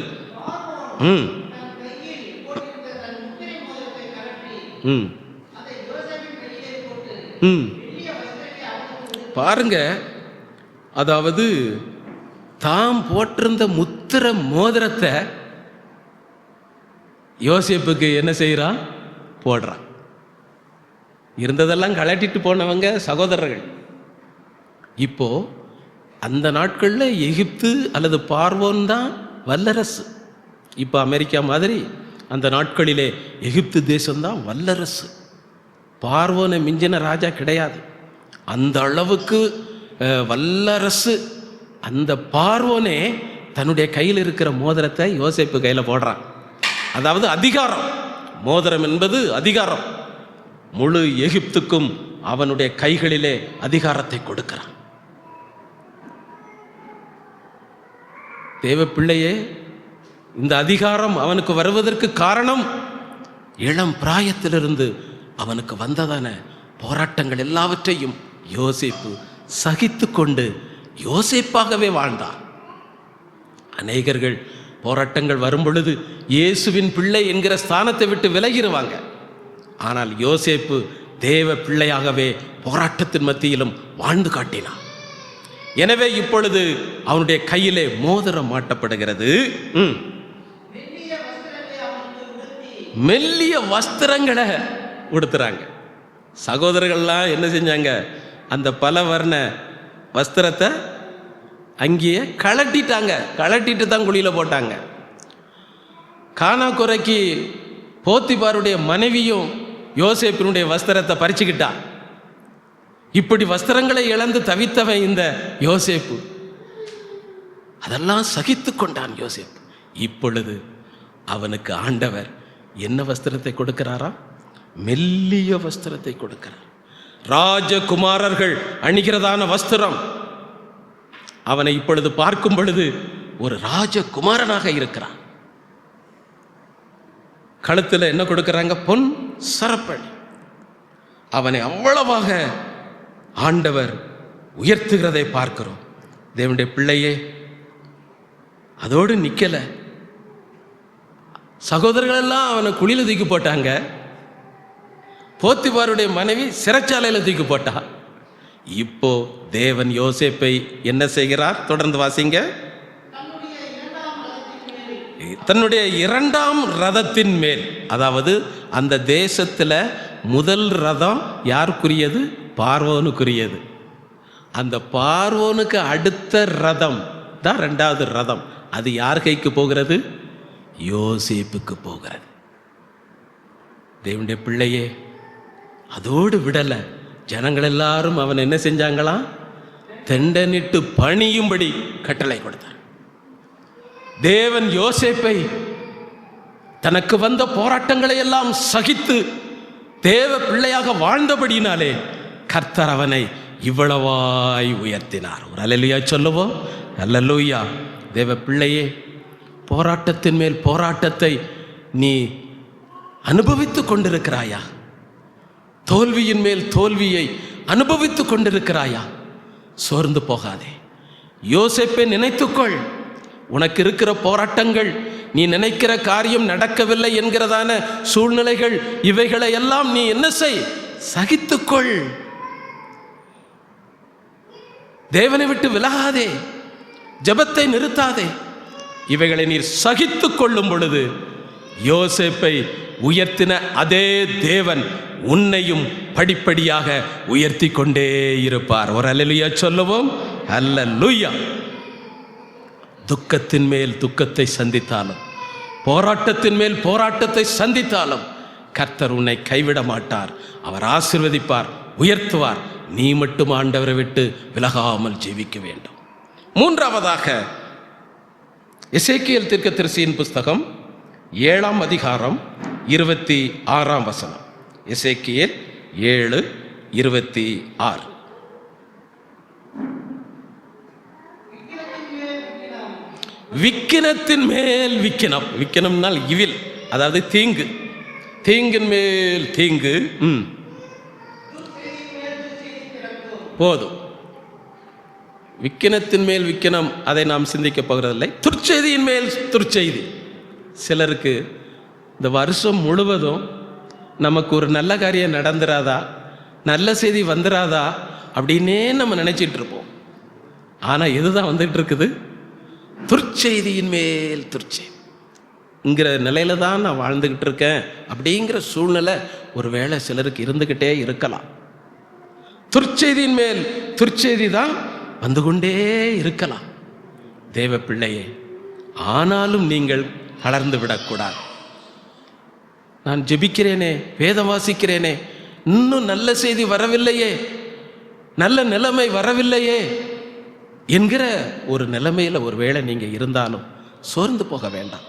பாருங்க, அதாவது தாம் போட்டிருந்த முத்திர மோதிரத்தை யோசேப்புக்கு என்ன செய்யறான்? போடுறான். இருந்ததெல்லாம் கலட்டிட்டு போனவங்க சகோதரர்கள். இப்போ அந்த நாட்களில் எகிப்து அல்லது பார்வோன் தான் வல்லரசு. இப்போ அமெரிக்கா மாதிரி அந்த நாட்களிலே எகிப்து தேசம்தான் வல்லரசு. பார்வோனை மிஞ்சின ராஜா கிடையாது. அந்த அளவுக்கு வல்லரசு. அந்த பார்வோனே தன்னுடைய கையில் இருக்கிற மோதிரத்தை யோசேப்பு கையில் போடுறான். அதாவது அதிகாரம். மோதிரம் என்பது அதிகாரம். முழு எகிப்துக்கும் அவனுடைய கைகளிலே அதிகாரத்தை கொடுக்கிறான். தேவ பிள்ளையே, இந்த அதிகாரம் அவனுக்கு வருவதற்கு காரணம் இளம் பிராயத்திலிருந்து அவனுக்கு வந்ததான போராட்டங்கள் எல்லாவற்றையும் யோசேப்பு சகித்து கொண்டு யோசேப்பாகவே வாழ்ந்தான். அநேகர்கள் போராட்டங்கள் வரும் பொழுது இயேசுவின் பிள்ளை என்கிற ஸ்தானத்தை விட்டு விலகிடுவாங்க. ஆனால் யோசேப்பு தேவ பிள்ளையாகவே போராட்டத்தின் மத்தியிலும் வாழ்ந்து காட்டினான். எனவே இப்பொழுது அவனுடைய கையிலே மோதிரம் மாட்டப்படுகிறது. மெல்லிய வஸ்திரங்களை உடுத்துறாங்க. சகோதரர்கள்லாம் என்ன செஞ்சாங்க? அந்த பல வர்ண வஸ்திரத்தை அங்கேயே கழட்டிட்டாங்க. கழட்டிட்டு தான் குழியில் போட்டாங்க. கானா குறைக்கு போத்திபாருடைய மனைவியும் யோசேப்பினுடைய வஸ்திரத்தை பறிச்சுக்கிட்டா. இப்படி வஸ்திரங்களை இழந்து தவித்தவன் இந்த யோசேப்பு. அதெல்லாம் சகித்து கொண்டான் யோசேப்பு. இப்பொழுது அவனுக்கு ஆண்டவர் என்ன வஸ்திரத்தை கொடுக்கிறாரா? மெல்லிய வஸ்திரத்தை கொடுக்கிறார். ராஜகுமாரர்கள் அணிகிறதான வஸ்திரம். அவனை இப்பொழுது பார்க்கும் பொழுது ஒரு ராஜகுமாரனாக இருக்கிறான். கழுத்தில் என்ன கொடுக்கிறாங்க? பொன் சரப்பணி. அவனை அவ்வளவாக ஆண்டவர் உயர்த்துகிறதை பார்க்கிறோம். தேவனுடைய பிள்ளையே, அதோடு நிக்கல. சகோதரர்கள் எல்லாம் அவனை குழியில தூக்கி போட்டாங்க. போத்திபாருடைய மனைவி சிறைச்சாலையில் தூக்கி போட்டா. இப்போ தேவன் யோசேப்பை என்ன செய்கிறார்? தொடர்ந்து வாசிங்க. தன்னுடைய இரண்டாம் ரதத்தின் மேல், அதாவது அந்த தேசத்துல முதல் ரதம் யாருக்குரியது? பார்வோனுக்குரியது. அந்த பார்வோனுக்கு அடுத்த ரதம் தான் இரண்டாவது ரதம். அது யார் கைக்கு போகிறது? யோசேப்புக்கு போகிறது. தேவனுடைய பிள்ளையே, அதோடு விடல. ஜனங்கள் எல்லாரும் அவன் என்ன செஞ்சாங்களாம்? தெண்டனிட்டு பணியும்படி கட்டளை கொடுத்தார். தேவன் யோசேப்பை தனக்கு வந்த போராட்டங்களை எல்லாம் சகித்து தேவ பிள்ளையாக வாழ்ந்தபடினாலே கர்த்தர் அவனை இவ்வளவாய் உயர்த்தினார். ஒரு அல்லேலூயா சொல்லுவோம். அல்லேலூயா. தேவ பிள்ளையே, போராட்டத்தின் மேல் போராட்டத்தை நீ அனுபவித்துக் கொண்டிருக்கிறாயா? தோல்வியின் மேல் தோல்வியை அனுபவித்துக் கொண்டிருக்கிறாயா? சோர்ந்து போகாதே. யோசேப்பை நினைத்துக்கொள். உனக்கு இருக்கிற போராட்டங்கள், நீ நினைக்கிற காரியம் நடக்கவில்லை என்கிறதான சூழ்நிலைகள், இவைகளை எல்லாம் நீ என்ன செய்? சகித்துக்கொள். தேவனை விட்டு விலகாதே. ஜெபத்தை நிறுத்தாதே. இவைகளை நீர் சகித்து கொள்ளும் பொழுது யோசேப்பை உயர்த்தின அதே தேவன் உன்னையும் படிப்படியாக உயர்த்தி கொண்டே இருப்பார். ஒரு அல்லேலூயா சொல்லுவோம். அல்லேலூயா. துக்கத்தின் மேல் துக்கத்தை சந்தித்தாலும், போராட்டத்தின் மேல் போராட்டத்தை சந்தித்தாலும் கர்த்தர் உன்னை கைவிட மாட்டார். அவர் ஆசீர்வதிப்பார், உயர்த்துவார். நீ மட்டும் ஆண்டவரை விட்டு விலகாமல் ஜீவிக்க வேண்டும். மூன்றாவதாக எசேக்கியேல் தீர்க்கதரிசியின் புஸ்தகம் 7ஆம் அதிகாரம் 26ஆம் வசனம். எசேக்கியேல் 7:26. விக்கினத்தின் மேல் விக்கினம். விக்கினம்னால் இவில், அதாவது தீங்கு. தீங்கின் மேல் தீங்கு. போதும். விக்கினத்தின் மேல் விக்கினம், அதை நாம் சிந்திக்க போகிறதில்லை. துர்ச்செய்தியின் மேல் துர்ச்செய்தி. சிலருக்கு இந்த வருஷம் முழுவதும் நமக்கு ஒரு நல்ல காரியம் நடந்துராதா, நல்ல செய்தி வந்துராதா அப்படின்னே நம்ம நினைச்சிட்டு இருப்போம். ஆனால் எதுதான் வந்துட்டு இருக்குது? துர்ச்செய்தியின் மேல் துர்ச்செய்திங்கிற நிலையில தான் நான் வாழ்ந்துக்கிட்டு இருக்கேன் அப்படிங்கிற சூழ்நிலை ஒருவேளை சிலருக்கு இருந்துக்கிட்டே இருக்கலாம். துர்ச்செய்தியின் மேல் துர்ச்செய்தி தான் வந்து கொண்டே இருக்கலாம் தேவ பிள்ளையே. ஆனாலும் நீங்கள் தளர்ந்து விடக்கூடாது. நான் ஜெபிக்கிறேனே, வேதம் வாசிக்கிறேனே, இன்னும் நல்ல செய்தி வரவில்லையே, நல்ல நிலைமை வரவில்லையே என்கிற ஒரு நிலைமையில் ஒருவேளை நீங்கள் இருந்தாலும் சோர்ந்து போக வேண்டாம்.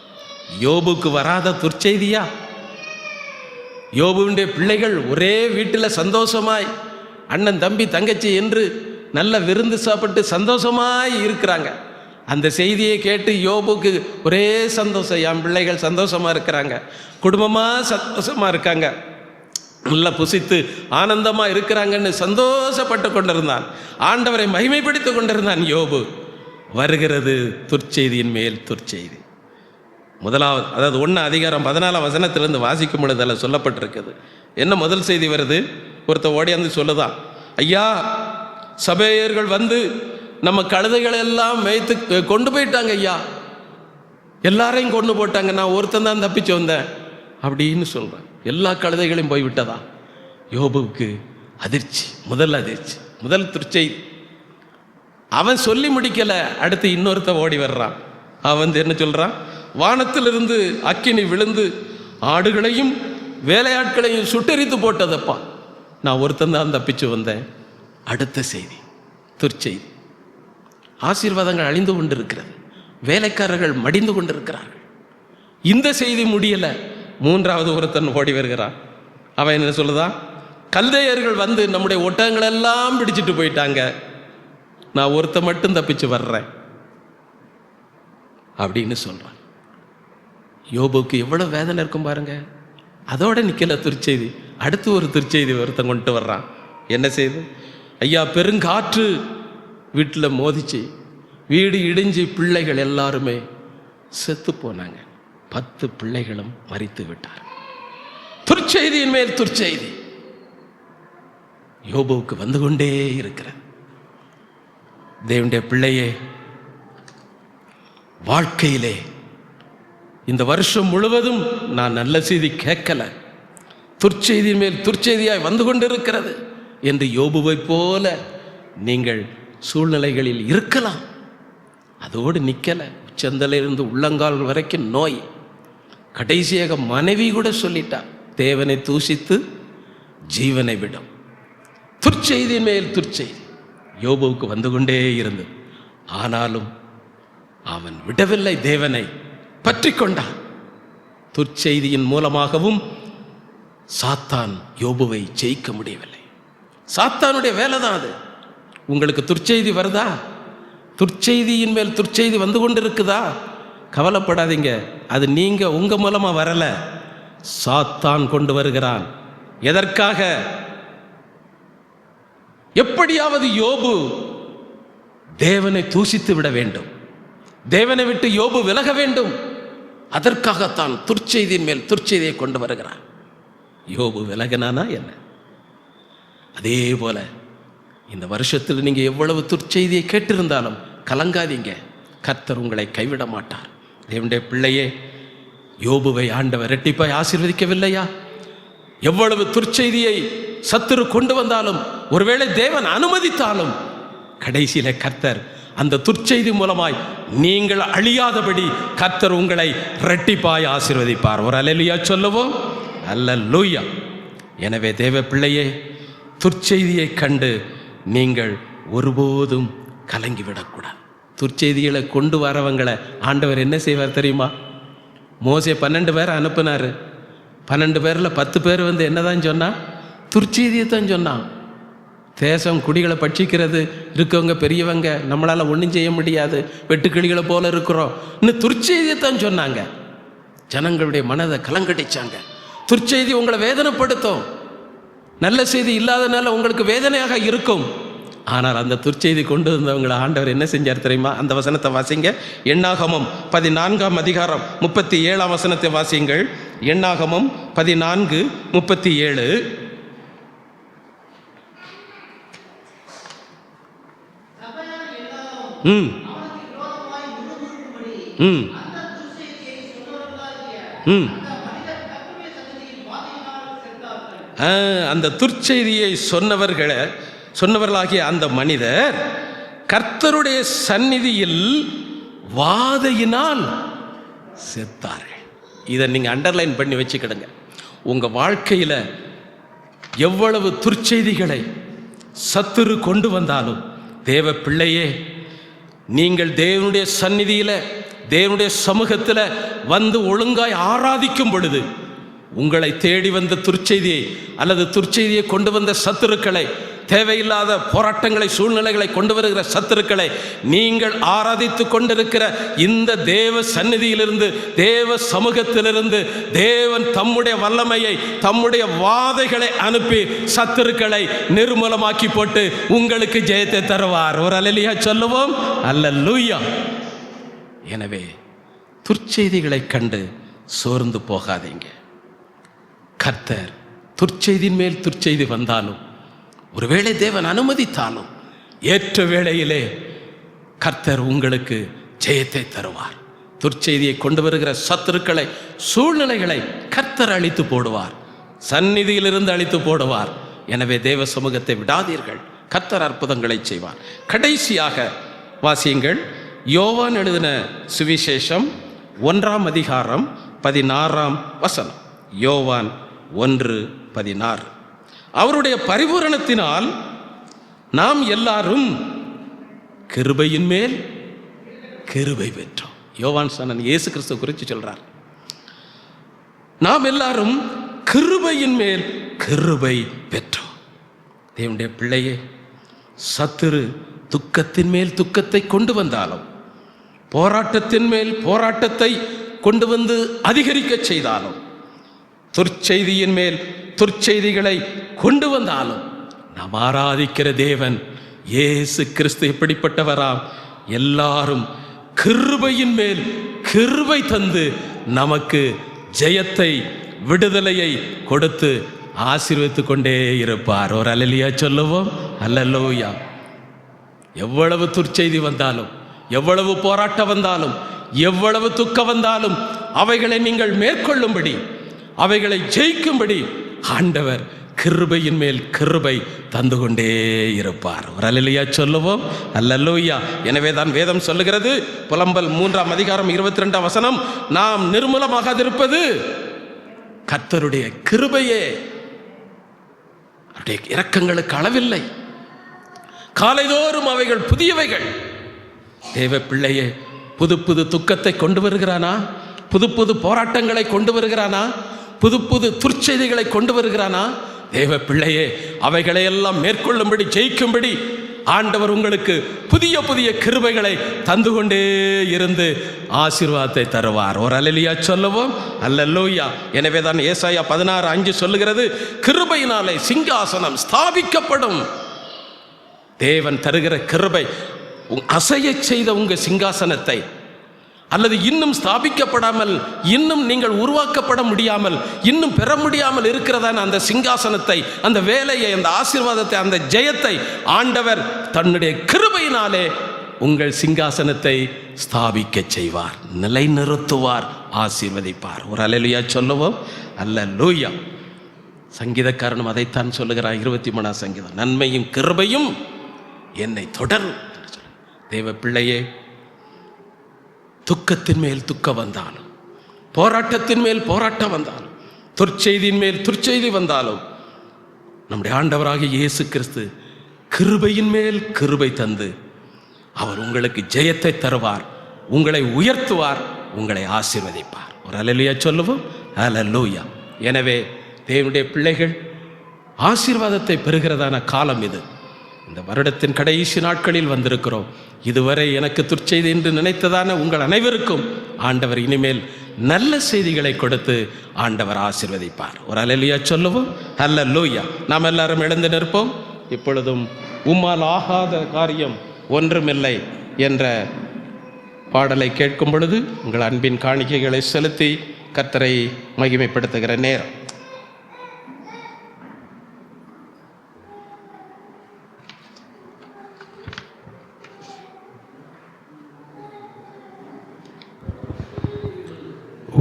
யோபுக்கு வராத துர்ச்செய்தியா? யோபுவினுடைய பிள்ளைகள் ஒரே வீட்டில் சந்தோஷமாய் அண்ணன் தம்பி தங்கச்சி என்று நல்ல விருந்து சாப்பிட்டு சந்தோஷமாய் இருக்கிறாங்க. அந்த செய்தியை கேட்டு யோபுக்கு ஒரே சந்தோஷம், என் பிள்ளைகள் சந்தோஷமாக இருக்கிறாங்க, குடும்பமாக சந்தோஷமாக இருக்காங்க, நல்லா புசித்து ஆனந்தமாக இருக்கிறாங்கன்னு சந்தோஷப்பட்டு கொண்டிருந்தான். ஆண்டவரை மகிமைப்படுத்தி கொண்டிருந்தான் யோபு. வருகிறது துர்ச்செய்தியின் மேல் துர்ச்செய்தி. முதலாவது, அதாவது 1 அதிகாரம் 14 வசனத்திலிருந்து வாசிக்கும் பொழுது அதில் சொல்லப்பட்டிருக்குது. என்ன முதல் செய்தி வருது? ஒருத்த ஓடியாந்து சொல்லுதான், ஐயா சபையர்கள் வந்து நம்ம கழுதைகளை எல்லாம் மேய்த்து கொண்டு போயிட்டாங்க ஐயா, எல்லாரையும் கொண்டு போட்டாங்க, நான் ஒருத்தன் தான் தப்பிச்சு வந்தேன் அப்படின்னு சொல்கிறேன். எல்லா கழுதைகளையும் போய்விட்டதா? யோபுவுக்கு அதிர்ச்சி, முதல் துர்ச்செய்தி. அவன் சொல்லி முடிக்கல, அடுத்து இன்னொருத்த ஓடி வர்றான். அவன் வந்து என்ன சொல்றான்? வானத்திலிருந்து அக்கினி விழுந்து ஆடுகளையும் வேலையாட்களையும் சுட்டெரித்து போட்டதப்பா, நான் ஒருத்தன் தான் தப்பிச்சு வந்தேன். அடுத்த செய்தி துர்ச்செய்தி. ஆசீர்வாதங்கள் அழிந்து கொண்டிருக்கிறது, வேலைக்காரர்கள் மடிந்து கொண்டிருக்கிறார்கள். இந்த செய்தி முடியல, 3வது ஒருத்தன் ஓடி வருகிறான். அவன் என்ன சொல்லுதான்? கல்தையர்கள் வந்து நம்முடைய ஒட்டகங்களெல்லாம் பிடிச்சிட்டு போயிட்டாங்க, நான் ஒருத்த மட்டும் தப்பிச்சு வர்றேன் அப்படின்னு சொல்றான். யோபுக்கு எவ்வளவு வேதனை இருக்கும் பாருங்க. அதோட நிக்கல துர்ச்செய்தி, அடுத்து ஒரு துர்ச்செய்தி ஒருத்தன் கொண்டு வர்றான். என்ன செய்து? ஐயா பெருங்காற்று வீட்டில் மோதிச்சு, வீடு இடிஞ்சு பிள்ளைகள் எல்லாருமே செத்து போனாங்க, 10 பிள்ளைகளும் மரித்து விட்டார். துர்ச்செய்தியின் மேல் துர்ச்செய்தி யோபுவுக்கு வந்து கொண்டே இருக்கிறது. தேவனுடைய பிள்ளையே, வாழ்க்கையிலே இந்த வருஷம் முழுவதும் நான் நல்ல செய்தி கேட்கல, துர்ச்செய்தியின் மேல் துர்ச்செய்தியாய் வந்து கொண்டிருக்கிறது என்று யோபுவை போல நீங்கள் சூழ்நிலைகளில் இருக்கலாம். அதோடு நிற்கல, உச்சந்தலையிலிருந்து உள்ளங்கால் வரைக்கும் நோய். கடைசியாக மனைவி கூட சொல்லிட்டா, தேவனை தூஷித்து ஜீவனை விடும். துர்ச்செய்தியின் மேல் துர்ச்செய்தி யோபுவுக்கு வந்து கொண்டே இருந்தது. ஆனாலும் அவன் விடவில்லை, தேவனை பற்றி கொண்டான். துர்ச்செய்தியின் மூலமாகவும் சாத்தான் யோபுவை ஜெயிக்க முடியவில்லை. சாத்தானுடைய வேலை தான் அது. உங்களுக்கு துர்ச்செய்தி வருதா? துர்ச்செய்தியின் மேல் துர்ச்செய்தி வந்து கொண்டு இருக்குதா? கவலைப்படாதீங்க, அது நீங்க உங்க மூலமா வரல, சாத்தான் கொண்டு வருகிறான். எதற்காக? எப்படியாவது யோபு தேவனை தூஷித்து விட வேண்டும், தேவனை விட்டு யோபு விலக வேண்டும். அதற்காகத்தான் துர்ச்செய்தியின் மேல் துர்ச்செய்தியை கொண்டு வருகிறான். யோபு விலகினானா என்ன? அதே போல இந்த வருஷத்தில் நீங்க எவ்வளவு துர்ச்செய்தியை கேட்டிருந்தாலும் கலங்காதீங்க, கர்த்தர் உங்களை கைவிட மாட்டார். தேவனுடைய பிள்ளையே, யோபுவை ஆண்டவர் இரட்டிப்பாய் ஆசீர்வதிக்கவில்லையா? எவ்வளவு துர்ச்செய்தியை சத்துரு கொண்டு வந்தாலும், ஒருவேளை தேவன் அனுமதித்தாலும், கடைசியில கர்த்தர் அந்த துர்ச்செய்தி மூலமாய் நீங்கள் அழியாதபடி கர்த்தர் உங்களை இரட்டிப்பாய் ஆசீர்வதிப்பார். ஒரு அல்லேலூயா சொல்லுவோம். அல்லேலூயா. எனவே தேவ பிள்ளையே, துர்ச்செய்தியை கண்டு நீங்கள் ஒருபோதும் கலங்கிவிடக்கூடாது. துர்ச்செய்திகளை கொண்டு வரவங்களை ஆண்டவர் என்ன செய்வார் தெரியுமா? மோசே 12 பேரை அனுப்புனார். 12 பேரில் 10 பேர் வந்து என்னதான் சொன்னா? துர்ச்செய்தியை தான் சொன்னான். தேசம் குடிகளை பட்சிக்கிறது, இருக்கவங்க பெரியவங்க, நம்மளால் ஒன்றும் செய்ய முடியாது, வெட்டுக்கிளிகளை போல இருக்கிறோம், இன்னும் துர்ச்செய்தியை தான் சொன்னாங்க. ஜனங்களுடைய மனதை கலங்கடிச்சாங்க. துர்ச்செய்தி உங்களை வேதனைப்படுத்தும். நல்ல செய்தி இல்லாதனால உங்களுக்கு வேதனையாக இருக்கும். ஆனால் அந்த துர்ச்செய்தி கொண்டு வந்தவங்களை ஆண்டவர் என்ன செஞ்சார் தெரியுமா? அந்த வசனத்தை வாசிங்க. எண்ணாகமம் 14ஆம் அதிகாரம் 37ஆம் வசனத்தை வாசிங்கள். எண்ணாகமம் 14:37. ம் ம் ம் அந்த துர்ச்செய்தியை சொன்னவர்களாகிய அந்த மனிதர் கர்த்தருடைய சந்நிதியில் வாதையினால் செத்தார்கள். இதை நீங்கள் அண்டர்லைன் பண்ணி வச்சுக்கிடுங்க. உங்கள் வாழ்க்கையில் எவ்வளவு துர்ச்செய்திகளை சத்துரு கொண்டு வந்தாலும் தேவ பிள்ளையே, நீங்கள் தேவனுடைய சந்நிதியில் தேவனுடைய சமூகத்தில் வந்து ஒழுங்காய் ஆராதிக்கும் பொழுது உங்களை தேடி வந்த துர்ச்செய்தியை அல்லது துர்ச்செய்தியை கொண்டு வந்த சத்துருக்களை, தேவையில்லாத போராட்டங்களை சூழ்நிலைகளை கொண்டு வருகிற சத்துருக்களை நீங்கள் ஆராதித்து கொண்டிருக்கிற இந்த தேவ சந்நிதியிலிருந்து தேவ சமூகத்திலிருந்து தேவன் தம்முடைய வல்லமையை தம்முடைய வாதைகளை அனுப்பி சத்துருக்களை நிர்மூலமாக்கி போட்டு உங்களுக்கு ஜெயத்தை தருவார். ஒரு அல்லேலூயா சொல்லுவோம். அல்லேலூயா. எனவே துர்ச்செய்திகளை கண்டு சோர்ந்து போகாதீங்க. கர்த்தர் துர்ச்செய்தியின் மேல் துர்ச்செய்தி வந்தாலும், ஒருவேளை தேவன் அனுமதித்தாலும், ஏற்ற வேளையிலே கர்த்தர் உங்களுக்கு ஜெயத்தை தருவார். துர்ச்செய்தியை கொண்டு வருகிற சத்துருக்களை சூழ்நிலைகளை கர்த்தர் அழித்து போடுவார், சந்நிதியிலிருந்து அழித்து போடுவார். எனவே தேவ சமூகத்தை விடாதீர்கள், கர்த்தர் அற்புதங்களை செய்வார். கடைசியாக வாசியுங்கள், யோவான் எழுதின சுவிசேஷம் 1ஆம் அதிகாரம் 16ஆம் வசனம். யோவான் 1:16. அவருடைய பரிபூரணத்தினால் நாம் எல்லாரும் கிருபையின் மேல் கிருபை பெற்றோம். யோவான் சொன்ன இயேசு கிறிஸ்துவ குறித்து சொல்றார். நாம் எல்லாரும் கிருபையின் மேல் கிருபை பெற்றோம். தேவனுடைய பிள்ளையே, சத்துரு துக்கத்தின் மேல் துக்கத்தை கொண்டு வந்தாலும், போராட்டத்தின் மேல் போராட்டத்தை கொண்டு வந்து அதிகரிக்க செய்தாலும், துர்ச்செய்தியின் மேல் துர்ச்செய்திகளை கொண்டு வந்தாலும், நாம் ஆராதிக்கிற தேவன் இயேசு கிறிஸ்து எப்படிப்பட்டவராம்? எல்லாரும் கிருபையின் மேல் கிருபை தந்து நமக்கு ஜெயத்தை விடுதலையை கொடுத்து ஆசீர்வதித்து கொண்டே இருப்பார். ஒரு அல்லேலூயா சொல்லுவோம். அல்லேலூயா. எவ்வளவு துர்ச்செய்தி வந்தாலும், எவ்வளவு போராட்டம் வந்தாலும், எவ்வளவு துக்கம் வந்தாலும், அவைகளை நீங்கள் மேற்கொள்ளும்படி, அவைகளை ஜெயிக்கும்படி ஆண்டவர் கிருபையின் மேல் கிருபை தந்து கொண்டே இருப்பார். ஒரு அல்லேலூயா சொல்லுவோம். அல்லேலூயா. எனவே தான் வேதம் சொல்லுகிறது, புலம்பல் 3ஆம் அதிகாரம் 22ஆம் வசனம், நாம் நிர்மூலமாகாதிருப்பது கர்த்தருடைய கிருபையே, அவருடைய இரக்கங்களுக்கு அளவில்லை, காலைதோறும் அவைகள் புதியவைகள். தேவ பிள்ளையே, புது புது துக்கத்தை கொண்டு வருகிறானா? புது புது போராட்டங்களை கொண்டு வருகிறானா? புது புது துர்ச்செய்திகளை கொண்டு வருகிறானா? தேவ பிள்ளையே, அவைகளை எல்லாம் மேற்கொள்ளும்படி ஜெயிக்கும்படி ஆண்டவர் உங்களுக்கு புதிய புதிய கிருபைகளை தந்து கொண்டே இருந்து ஆசீர்வாதத்தை தருவார். ஒரு அல்லேலூயா சொல்லுவோம். அல்லேலூயா. எனவே தான் ஏசாயா 16:5 சொல்லுகிறது, கிருபையினாலே சிங்காசனம் ஸ்தாபிக்கப்படும். தேவன் தருகிற கிருபை அசைய செய்த உங்க சிங்காசனத்தை, அல்லது இன்னும் ஸ்தாபிக்கப்படாமல், இன்னும் நீங்கள் உருவாக்கப்பட முடியாமல், இன்னும் பெற முடியாமல் இருக்கிறதான அந்த சிங்காசனத்தை, அந்த வேலையை, அந்த ஆசீர்வாதத்தை, அந்த ஜெயத்தை ஆண்டவர் தன்னுடைய கிருபையினாலே உங்கள் சிங்காசனத்தை ஸ்தாபிக்க செய்வார், நிலைநிறுத்துவார், ஆசீர்வதிப்பார். ஒரு அல்லேலூயா சொல்லுவோம். அல்லேலூயா. சங்கீதக்காரனும் அதைத்தான் சொல்லுகிறார். 23ஆம் சங்கீதம், நன்மையும் கிருபையும் என்னை தொடரும். தேவ பிள்ளையே, துக்கத்தின் மேல் துக்கம் வந்தாலும், போராட்டத்தின் மேல் போராட்டம் வந்தாலும், துர்ச்செய்தியின் மேல் துர்ச்செய்தி வந்தாலும், நம்முடைய ஆண்டவராகிய இயேசு கிறிஸ்து கிருபையின் மேல் கிருபை தந்து அவர் உங்களுக்கு ஜெயத்தை தருவார், உங்களை உயர்த்துவார், உங்களை ஆசீர்வதிப்பார். ஒரு அல்லேலூயா சொல்லுவோம். அல்லேலூயா. எனவே தேவனுடைய பிள்ளைகள் ஆசீர்வாதத்தை பெறுகிறதான காலம் இது. இந்த வருடத்தின் கடைசி நாட்களில் வந்திருக்கிறோம். இதுவரை எனக்கு துர்ச்செய்தி என்று நினைத்ததான உங்கள் அனைவருக்கும் ஆண்டவர் இனிமேல் நல்ல செய்திகளை கொடுத்து ஆண்டவர் ஆசீர்வதிப்பார். ஒரு அல்லேலூயா சொல்லுவோம். அல்லேலூயா. நாம் எல்லாரும் எழுந்து நிற்போம். இப்பொழுதும் உம்மால் ஆகாத காரியம் ஒன்றுமில்லை என்ற பாடலை கேட்கும் பொழுது உங்கள் அன்பின் காணிக்கைகளை செலுத்தி கர்த்தரை மகிமைப்படுத்துகிற நேரம்.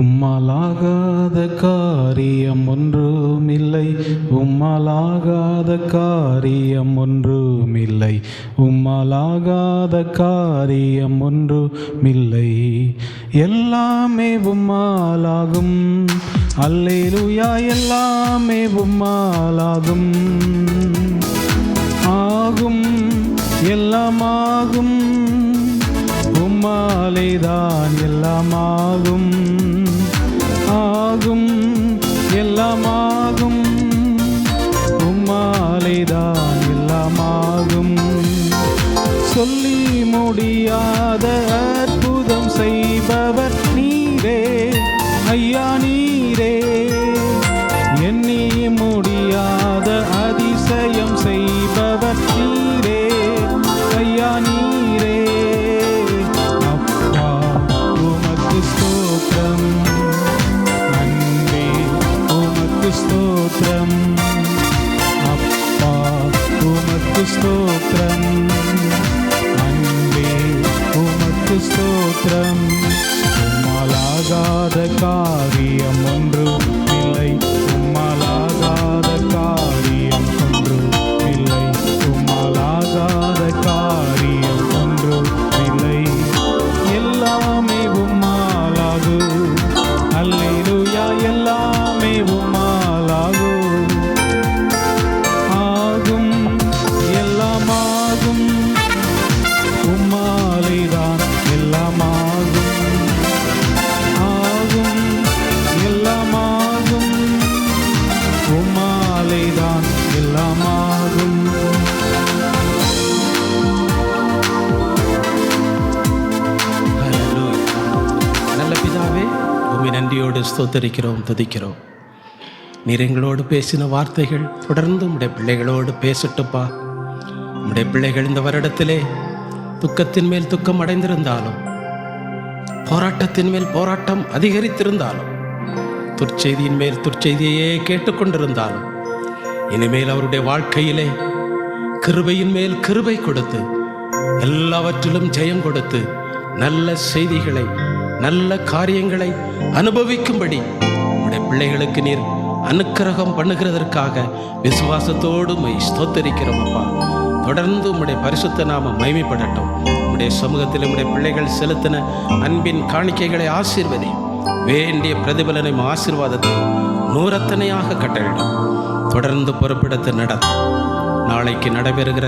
உம்மாலாகாத காரியம் ஒன்றுமில்லை, உம்மாலாகாத காரியம் ஒன்றுமில்லை, உம்மாலாகாத காரியம் ஒன்றுமில்லை. எல்லாமே உம்மாலாகும், அல்லேலூயா, எல்லாமே உம்மாலாகும். ஆகும், எல்லாமாகும், உம்மாலேதான் எல்லாமாகும். ஆகும், எல்லாமாகும், உம்மாலேதான் எல்லாமாகும். சொல்லி முடியாத அற்புதம் செய்பவர் நீரே ஐயா, நீரே. எண்ணி முடியாத அதிசயம் செய்பவர் நீரே ஐயா, நீரே. அப்பா உமக்கு ஸ்தோத்திரம், அன்பே உமக்கு ஸ்தோத்திரம். அப்பா உமக்கு ஸ்தோத்திரம், அன்பே உமக்கு ஸ்தோத்திரம். உம்மாலாகாத காரியம் ஒன்றும் இல்லை, உம்மாலாகாத காரியம் ஒன்றும் இல்லை, உம்மாலாகாத காரியம் ஒன்றும் இல்லை. எல்லாமே உம்மாலாகு, அல்லேலூயா, எல்லாமே உம்மாலாகு. ஆகும், எல்லாமாகும், உம்மாலேதான் எல்லாமாகும். ஆகும், எல்லாமாகும், உம்மாலேதான் எல்லாமாகும். நல்ல பிதாவே, உம்மை நன்றியோடு ஸ்தோத்தரிக்கிறோம், துதிக்கிறோம். நீர் எங்களோடு பேசின வார்த்தைகள் தொடர்ந்து உம்முடைய பிள்ளைகளோடு பேசட்டுப்பா. உம்முடைய பிள்ளைகள் இந்த வருடத்திலே துக்கத்தின் மேல் துக்கம் அடைந்திருந்தாலும், போராட்டத்தின் மேல் போராட்டம் அதிகரித்திருந்தாலும், துர்ச்செய்தியின் மேல் துர்ச்செய்தியையே கேட்டுக்கொண்டிருந்தாலும், இனிமேல் அவருடைய வாழ்க்கையிலே கிருபையின் மேல் கிருபை கொடுத்து, எல்லாவற்றிலும் ஜெயம் கொடுத்து, நல்ல செய்திகளை, நல்ல காரியங்களை அனுபவிக்கும்படி உம்முடைய பிள்ளைகளுக்கு நீர் அனுக்கிரகம் பண்ணுகிறதற்காக விசுவாசத்தோடு உம்மை ஸ்தோத்தரிக்கிறோம் அப்பா. தொடர்ந்து உம்முடைய பரிசுத்த நாமம் மகிமைப்படட்டும். உம்முடைய சமூகத்தில் உம்முடைய பிள்ளைகள் செலுத்தின அன்பின் காணிக்கைகளை ஆசீர்வதி, வேண்டிய பிரதிபலனையும் ஆசீர்வாதத்தை நூறத்தனையாக கட்டளிடும். தொடர்ந்து பொறுப்பிடத்தை நடத்தும். நாளைக்கு நடைபெறுகிற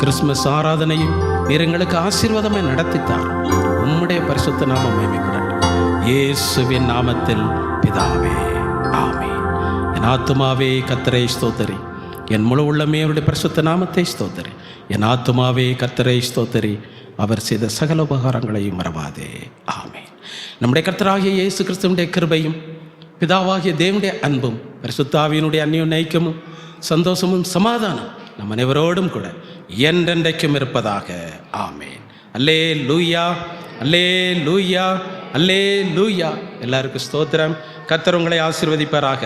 கிறிஸ்துமஸ் ஆராதனையும் நீர் எங்களுக்கு ஆசீர்வாதமே நடத்தித்தார். உம்முடைய பரிசுத்த நாமம் மகிமைப்படட்டும். இயேசுவின் நாமத்தில் பிதாவே, ஆமென். என் ஆத்துமாவே கர்த்தரை ஸ்தோத்தரி, என் முழு உள்ளமே அவருடைய பரிசுத்த நாமத்தை ஸ்தோத்தரி. என் ஆத்துமாவே கர்த்தரை ஸ்தோத்தரி, அவர் செய்த சகல உபகாரங்களையும் மறவாதே. ஆமென். நம்முடைய கர்த்தராகிய இயேசு கிறிஸ்துவினுடைய கிருபையும் பிதாவாகிய தேவனுடைய அன்பும் பரிசுத்த ஆவியினுடைய அந்நிய ஐக்கியமும் சந்தோஷமும் சமாதானம் நம் அனைவரோடும் கூட என்றென்றைக்கும் இருப்பதாக. ஆமென். அல்லேலூயா, அல்லேலூயா, அல்லேலூயா. எல்லாருக்கும் ஸ்தோத்திரம். கர்த்தர் உங்களை ஆசீர்வதிப்பாராக.